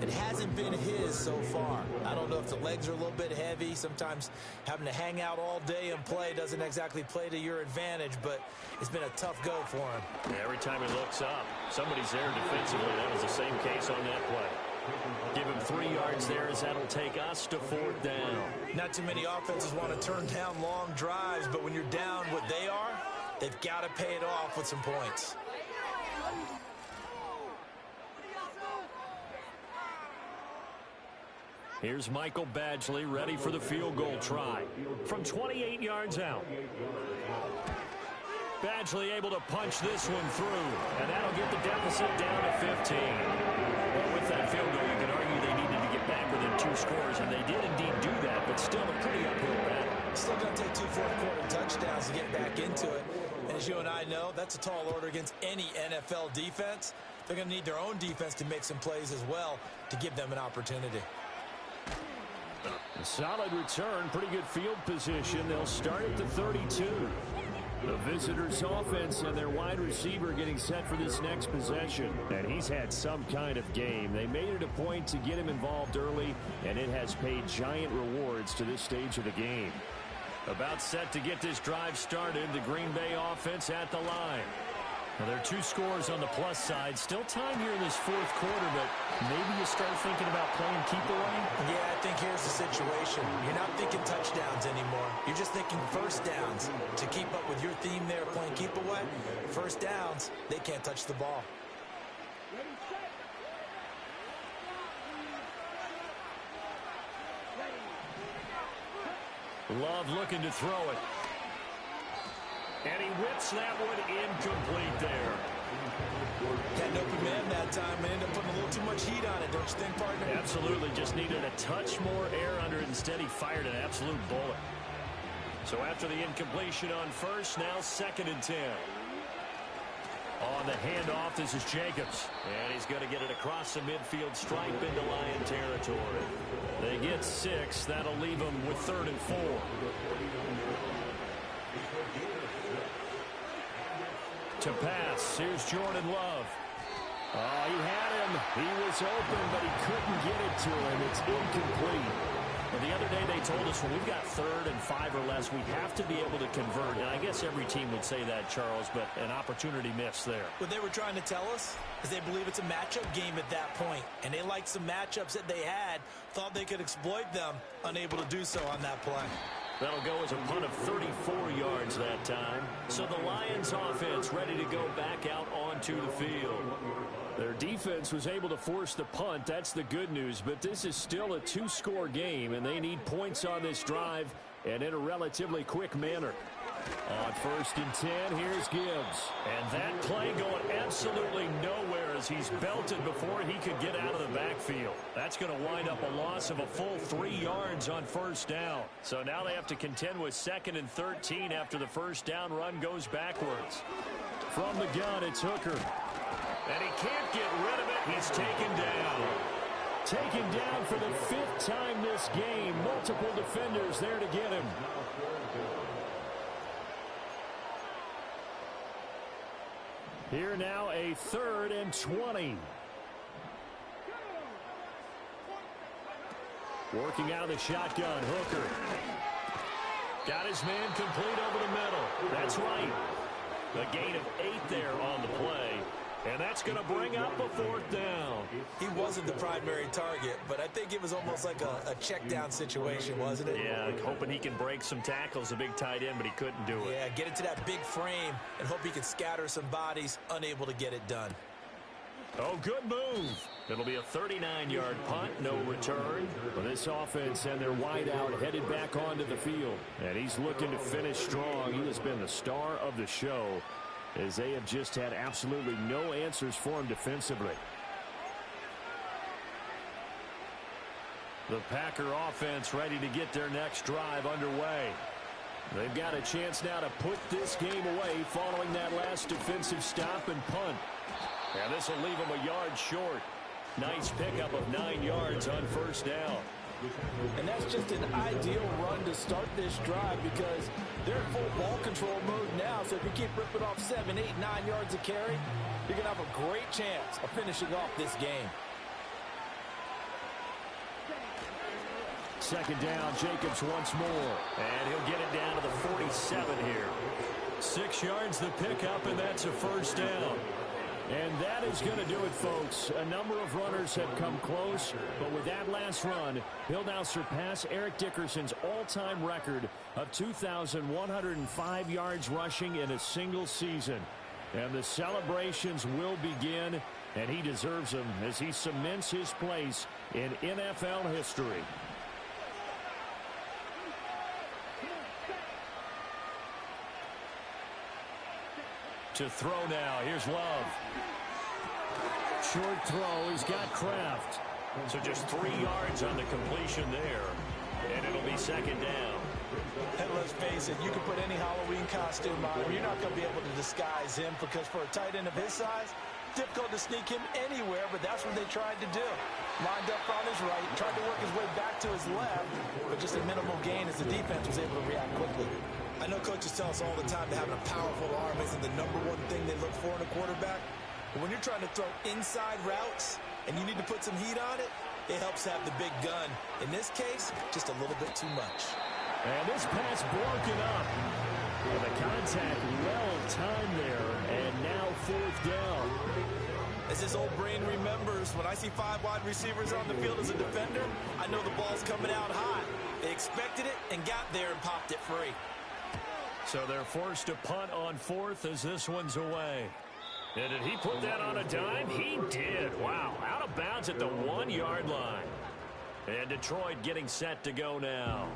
It hasn't been his so far. I don't know if the legs are a little bit heavy. Sometimes having to hang out all day and play doesn't exactly play to your advantage, but it's been a tough go for him. Yeah, every time he looks up, somebody's there defensively. That was the same case on that play. Give him 3 yards there as that'll take us to 4th down. Not too many offenses want to turn down long drives, but when you're down what they are, they've got to pay it off with some points. Here's Michael Badgley ready for the field goal try from 28 yards out. Badgley able to punch this one through, and that'll get the deficit down to 15. Well, with that field goal, you can argue they needed to get back within 2 scores, and they did indeed do that, but still a pretty uphill battle. Still going to take 2 fourth-quarter touchdowns to get back into it. And as you and I know, that's a tall order against any NFL defense. They're going to need their own defense to make some plays as well to give them an opportunity. A solid return, pretty good field position. They'll start at the 32. The visitors' offense and their wide receiver getting set for this next possession. And he's had some kind of game. They made it a point to get him involved early, and it has paid giant rewards to this stage of the game. About set to get this drive started, the Green Bay offense at the line. Now, there are 2 scores on the plus side. Still time here in this 4th quarter, but maybe you start thinking about playing keep away? Yeah, I think here's the situation. You're not thinking touchdowns anymore. You're just thinking first downs. To keep up with your theme there, playing keep away, first downs, they can't touch the ball. Love looking to throw it. And he whips that one incomplete there. Had no command that time and ended up putting a little too much heat on it, don't you think, partner? Absolutely. Just needed a touch more air under it. Instead, he fired an absolute bullet. So after the incompletion on first, now 2nd and 10. On the handoff, this is Jacobs. And he's going to get it across the midfield stripe into Lion territory. They get 6. That'll leave them with 3rd and 4. To pass, here's Jordan Love. Oh, he had him. He was open, but he couldn't get it to him. It's incomplete. Well, the other day they told us when we've got 3rd and 5 or less, we have to be able to convert. And I guess every team would say that, Charles, but an opportunity missed there. What they were trying to tell us is they believe it's a matchup game at that point. And they liked some matchups that they had, thought they could exploit them, unable to do so on that play. That'll go as a punt of 34 yards that time. So the Lions offense ready to go back out onto the field. Their defense was able to force the punt. That's the good news. But this is still a 2-score game, and they need points on this drive and in a relatively quick manner. On 1st and 10, here's Gibbs. And that play going absolutely nowhere as he's belted before he could get out of the backfield. That's going to wind up a loss of a full 3 yards on 1st down. So now they have to contend with 2nd and 13 after the 1st down run goes backwards. From the gun, it's Hooker. And he can't get rid of it. He's taken down. Taken down for the 5th time this game. Multiple defenders there to get him. Here now a 3rd and 20. Working out of the shotgun, Hooker. Got his man complete over the middle. That's right. A gain of 8 there on the play. And that's going to bring up a 4th down. He wasn't the primary target, but I think it was almost like a check down situation, wasn't it? Yeah, hoping he can break some tackles, a big tight end, but he couldn't do it. Yeah, get it to that big frame and hope he can scatter some bodies, unable to get it done. Oh, good move. It'll be a 39-yard punt, no return. Well, this offense and their wideout headed back onto the field. And he's looking to finish strong. He has been the star of the show, as they have just had absolutely no answers for him defensively. The Packer offense ready to get their next drive underway. They've got a chance now to put this game away following that last defensive stop and punt. And this will leave them a yard short. Nice pickup of 9 yards on 1st down. And that's just an ideal run to start this drive because they're in full ball control mode now. So if you keep ripping off 7, 8, 9 yards of carry, you're going to have a great chance of finishing off this game. Second down, Jacobs once more. And he'll get it down to the 47 here. 6 yards the pickup, and that's a first down. And that is going to do it, folks. A number of runners have come close, but with that last run, he'll now surpass Eric Dickerson's all-time record of 2,105 yards rushing in a single season. And the celebrations will begin, and he deserves them as he cements his place in NFL history. To throw now. Here's Love. Short throw. He's got Kraft. So just 3 yards on the completion there. And it'll be second down. And let's face it, you can put any Halloween costume on him. You're not going to be able to disguise him because for a tight end of his size, difficult to sneak him anywhere, but that's what they tried to do. Lined up on his right, tried to work his way back to his left, but just a minimal gain as the defense was able to react quickly. I know coaches tell us all the time that having a powerful arm isn't the #1 thing they look for in a quarterback. But when you're trying to throw inside routes and you need to put some heat on it, it helps have the big gun. In this case, just a little bit too much. And this pass broken up. And the contact well timed there, and now fourth down. As his old brain remembers, when I see 5 wide receivers on the field as a defender, I know the ball's coming out hot. They expected it and got there and popped it free. So they're forced to punt on fourth as this one's away. And did he put that on a dime? He did. Wow, out of bounds at the 1-yard line. And Detroit getting set to go now.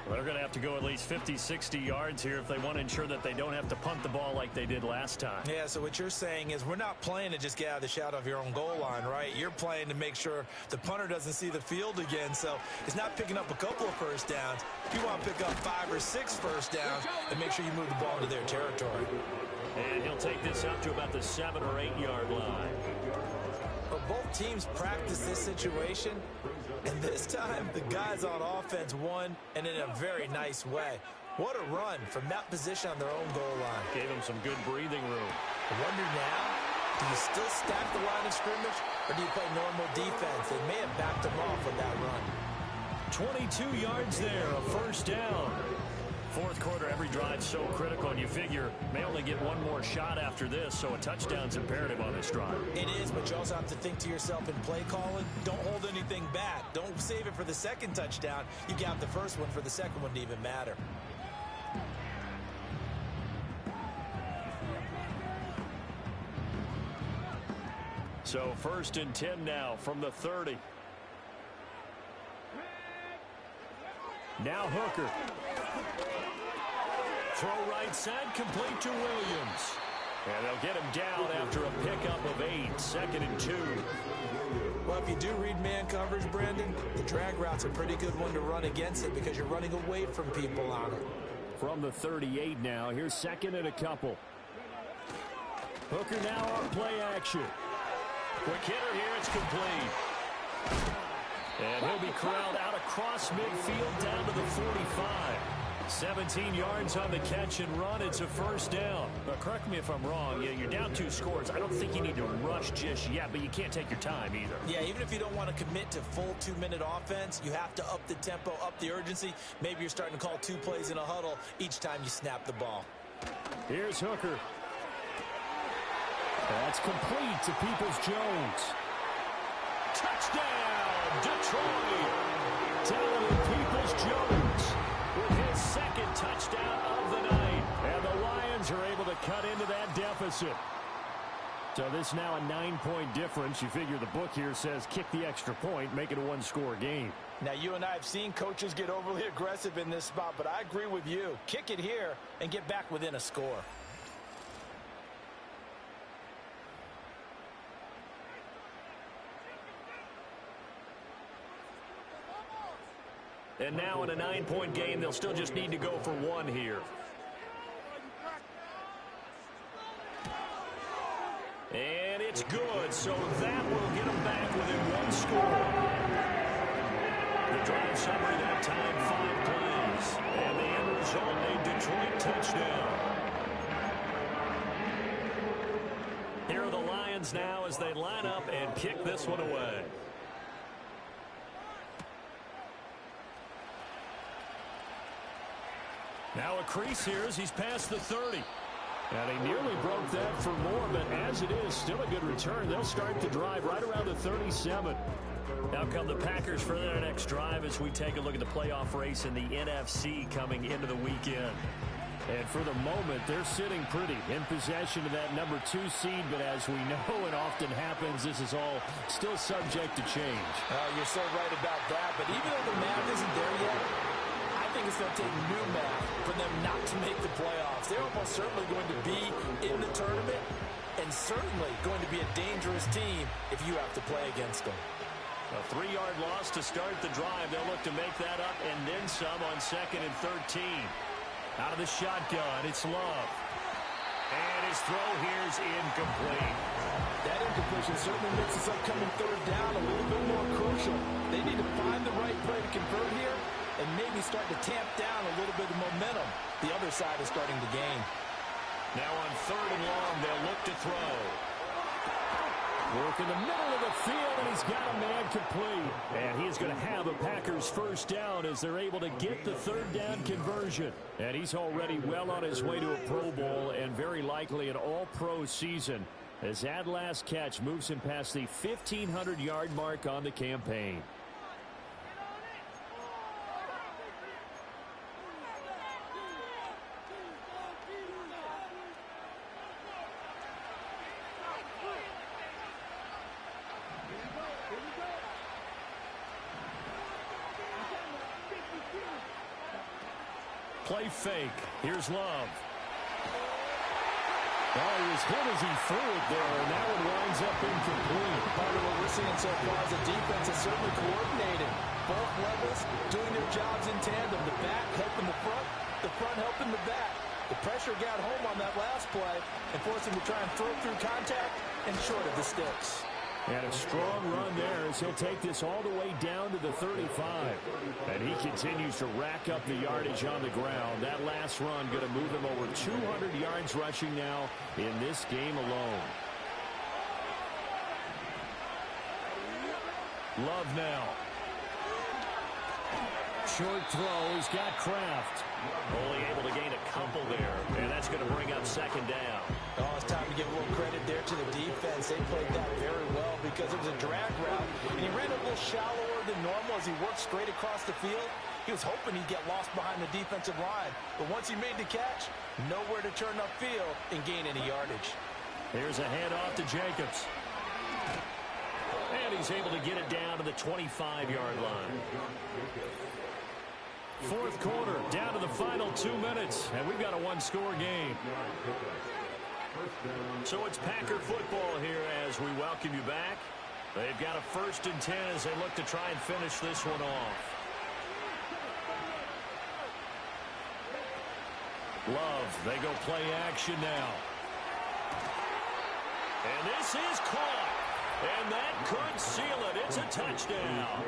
They're going to have to go at least 50, 60 yards here if they want to ensure that they don't have to punt the ball like they did last time. Yeah, so what you're saying is we're not playing to just get out of the shadow of your own goal line, right? You're playing to make sure the punter doesn't see the field again. So it's not picking up a couple of first downs. You want to pick up 5 or 6 first downs and make sure you move the ball into their territory. And he'll take this up to about the 7 or 8 yard line. But both teams practice this situation. And this time, the guys on offense won, and in a very nice way. What a run from that position on their own goal line. Gave them some good breathing room. I wonder now, do you still stack the line of scrimmage, or do you play normal defense? They may have backed them off with that run. 22 yards there, a first down. Fourth quarter, every drive's so critical, and you figure may only get one more shot after this, so a touchdown's imperative on this drive. It is, but you also have to think to yourself in play calling, don't hold anything back. Don't save it for the second touchdown. You got the first one for the second one to even matter. So first and 10 now from the 30. Now Hooker. Throw right side, complete to Williams. And they'll get him down after a pickup of 8, 2nd and 2. Well, if you do read man coverage, Brandon, the drag route's a pretty good one to run against it because you're running away from people on it. From the 38 now, here's 2nd and a couple. Hooker now on play action. Quick hitter here, it's complete. And he'll be corralled out across midfield down to the 45. 17 yards on the catch and run. It's a first down. But correct me if I'm wrong. You're down 2 scores. I don't think you need to rush just yet, but you can't take your time either. Yeah, even if you don't want to commit to full 2-minute offense, you have to up the tempo, up the urgency. Maybe you're starting to call 2 plays in a huddle each time you snap the ball. Here's Hooker. That's complete to Peoples-Jones. Touchdown, Detroit. Talented Peoples-Jones with his 2nd touchdown of the night. And the Lions are able to cut into that deficit. So this now a 9-point difference. You figure the book here says kick the extra point, make it a 1-score game. Now, you and I have seen coaches get overly aggressive in this spot, but I agree with you. Kick it here and get back within a score. And now in a 9-point game, they'll still just need to go for 1 here. And it's good, so that will get them back within 1 score. The drive summary that time, 5 plays. And the end result, a Detroit touchdown. Here are the Lions now as they line up and kick this one away. Now a crease here as he's past the 30. And he nearly broke that for more, but as it is, still a good return. They'll start the drive right around the 37. Now come the Packers for their next drive as we take a look at the playoff race in the NFC coming into the weekend. And for the moment, they're sitting pretty in possession of that number 2 seed. But as we know it often happens, this is all still subject to change. You're so right about that. But even though the math isn't there yet, I think it's going to take new math for them not to make the playoffs. They're almost certainly going to be in the tournament and certainly going to be a dangerous team if you have to play against them. A 3-yard loss to start the drive. They'll look to make that up and then some on 2nd and 13. Out of the shotgun, it's Love. And his throw here is incomplete. That incompletion certainly makes this upcoming 3rd down a little bit more crucial. They need to find the right play to convert here and maybe start to tamp down a little bit of momentum. The other side is starting to gain. Now on 3rd and long, they'll look to throw. Work in the middle of the field, and he's got a man complete. And he is going to have a Packers first down as they're able to get the 3rd down conversion. And he's already well on his way to a Pro Bowl and very likely an all-pro season as that last catch moves him past the 1,500-yard mark on the campaign. Play fake. Here's Love. Oh, he was hit as he threw it there, and that one winds up incomplete. Part of what we're seeing so far is the defense is certainly coordinated. Both levels doing their jobs in tandem. The back helping the front helping the back. The pressure got home on that last play and forced him to try and throw through contact and short of the sticks. And a strong run there as he'll take this all the way down to the 35. And he continues to rack up the yardage on the ground. That last run going to move him over 200 yards rushing now in this game alone. Love now. Short throw. He's got Kraft. Only able to gain a couple there, and that's going to bring up 2nd down. Oh, it's time to give a little credit there to the defense. They played that very well because it was a drag route, and he ran a little shallower than normal as he worked straight across the field. He was hoping he'd get lost behind the defensive line, but once he made the catch, nowhere to turn upfield and gain any yardage. Here's a handoff to Jacobs. And he's able to get it down to the 25-yard line. 4th quarter, down to the final 2 minutes, and we've got a 1-score game. So it's Packer football here as we welcome you back. They've got a 1st and 10 as they look to try and finish this one off. Love, they go play action now. And this is caught. And that could seal it. It's a touchdown.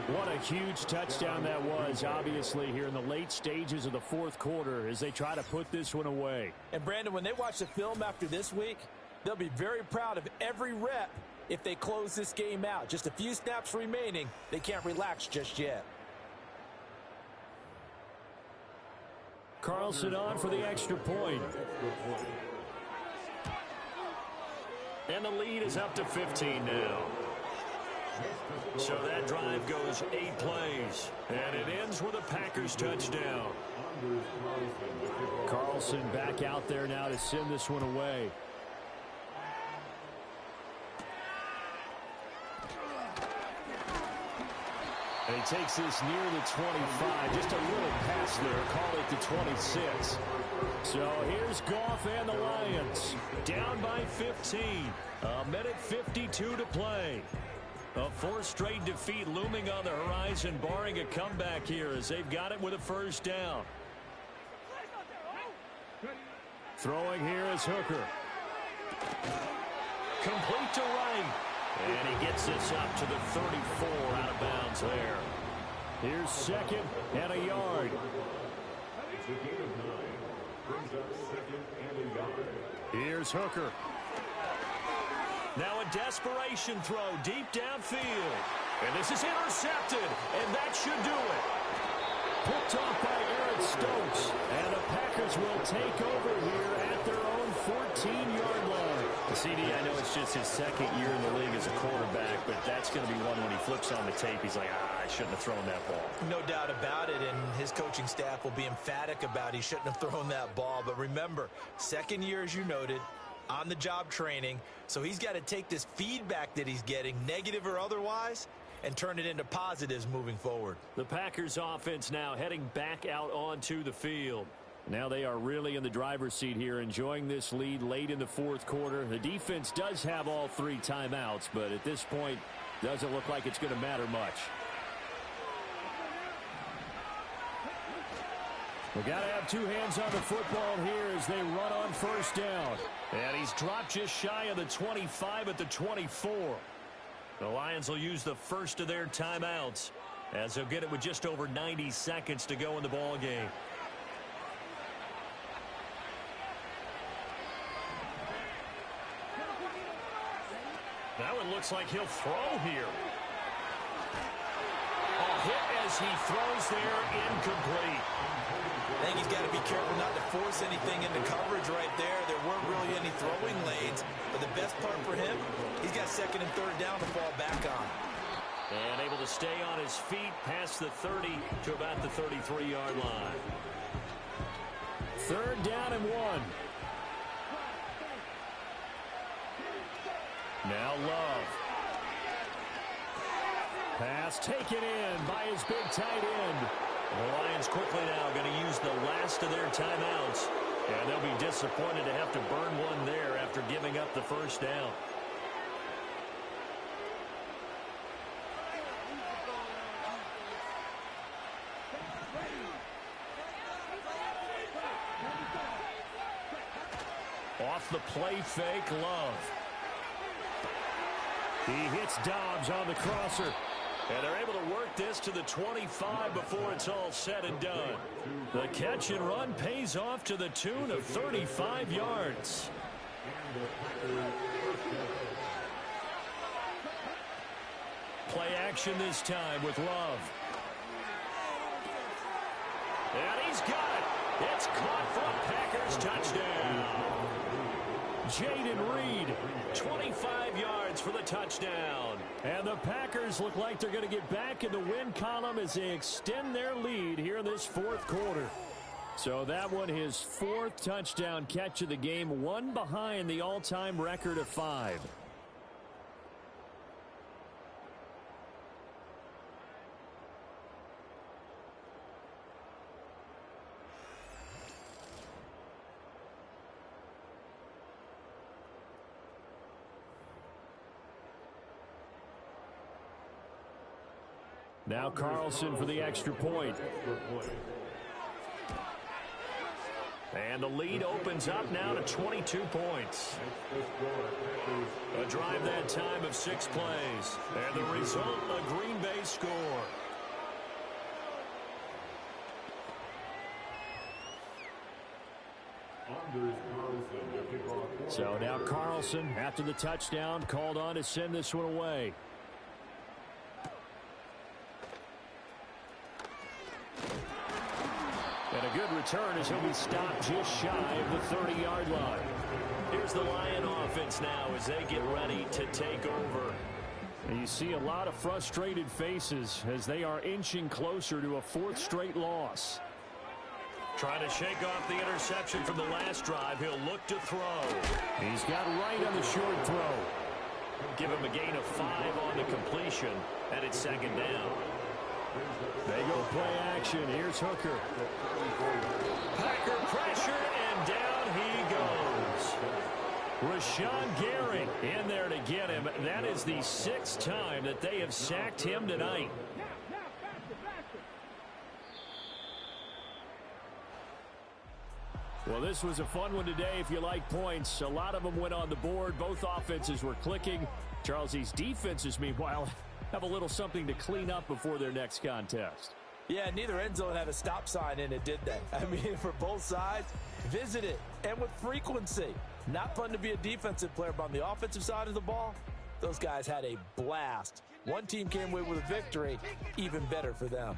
What a huge touchdown that was, obviously, here in the late stages of the 4th quarter as they try to put this one away. And, Brandon, when they watch the film after this week, they'll be very proud of every rep if they close this game out. Just a few snaps remaining. They can't relax just yet. Carlson on for the extra point. And the lead is up to 15 now. So that drive goes 8 plays. And it ends with a Packers touchdown. Carlson back out there now to send this one away. And he takes this near the 25. Just a little pass there. Call it the 26. So here's Goff and the Lions. Down by 15. A minute 52 to play. A 4th straight defeat looming on the horizon, barring a comeback here as they've got it with a 1st down. Throwing here is Hooker. Complete to right. And he gets this up to the 34 out of bounds there. Here's second and a yard. It's a gain of 9. Brings up second and a yard. Here's Hooker. Now a desperation throw deep downfield. And this is intercepted, and that should do it. Picked off by Aaron Stokes. And the Packers will take over here at their own 14-yard line. CD, I know it's just his second year in the league as a quarterback, but that's going to be one when he flips on the tape. He's like, I shouldn't have thrown that ball. No doubt about it, and his coaching staff will be emphatic about he shouldn't have thrown that ball. But remember, second year, as you noted, on-the-job training, so he's got to take this feedback that he's getting, negative or otherwise, and turn it into positives moving forward. The Packers offense now heading back out onto the field. Now they are really in the driver's seat here, enjoying this lead late in the fourth quarter. The defense does have all 3 timeouts, but at this point, doesn't look like it's going to matter much. We got to have 2 hands on the football here as they run on first down. And he's dropped just shy of the 25 at the 24. The Lions will use the first of their timeouts as they'll get it with just over 90 seconds to go in the ball game. That one looks like he'll throw here. A hit as he throws there, incomplete. I think he's got to be careful not to force anything into coverage right there. There weren't really any throwing lanes, but the best part for him, he's got second and third down to fall back on. And able to stay on his feet past the 30 to about the 33-yard line. Third down and 1. Now Love. Pass taken in by his big tight end. The Lions quickly now going to use the last of their timeouts. And they'll be disappointed to have to burn one there after giving up the first down. Off the play fake, Love. He hits Dobbs on the crosser. And they're able to work this to the 25 before it's all said and done. The catch and run pays off to the tune of 35 yards. Play action this time with Love. And he's got it. It's caught for a Packers touchdown. Jayden Reed, 25 yards for the touchdown. And the Packers look like they're going to get back in the win column as they extend their lead here in this fourth quarter. So that one, his 4th touchdown catch of the game, one behind the all-time record of 5. Now Carlson for the extra point. And the lead opens up now to 22 points. A drive that time of 6 plays. And the result, a Green Bay score. So now Carlson, after the touchdown, called on to send this one away. And a good return as he'll be stopped just shy of the 30-yard line. Here's the Lion offense now as they get ready to take over. And you see a lot of frustrated faces as they are inching closer to a 4th straight loss. Trying to shake off the interception from the last drive. He'll look to throw. He's got right on the short throw. Give him a gain of 5 on the completion, and it's second down. They go play action. Here's Hooker. Packer pressure, and down he goes. Rashawn Gary in there to get him. That is the 6th time that they have sacked him tonight. Well, this was a fun one today if you like points. A lot of them went on the board. Both offenses were clicking. Charles, these defenses, meanwhile, have a little something to clean up before their next contest. Yeah, neither end zone had a stop sign in it, did they? I mean, for both sides, visit it, and with frequency. Not fun to be a defensive player, but on the offensive side of the ball, those guys had a blast. One team came away with a victory, even better for them.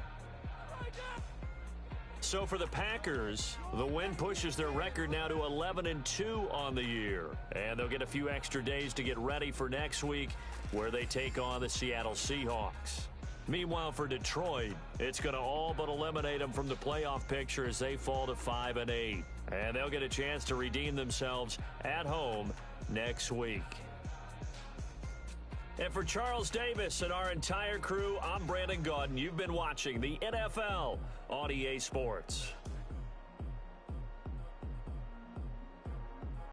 So for the Packers, the win pushes their record now to 11-2 on the year. And they'll get a few extra days to get ready for next week, where they take on the Seattle Seahawks. Meanwhile, for Detroit, it's going to all but eliminate them from the playoff picture as they fall to 5-8. And they'll get a chance to redeem themselves at home next week. And for Charles Davis and our entire crew, I'm Brandon Gaudin. You've been watching the NFL on EA Sports.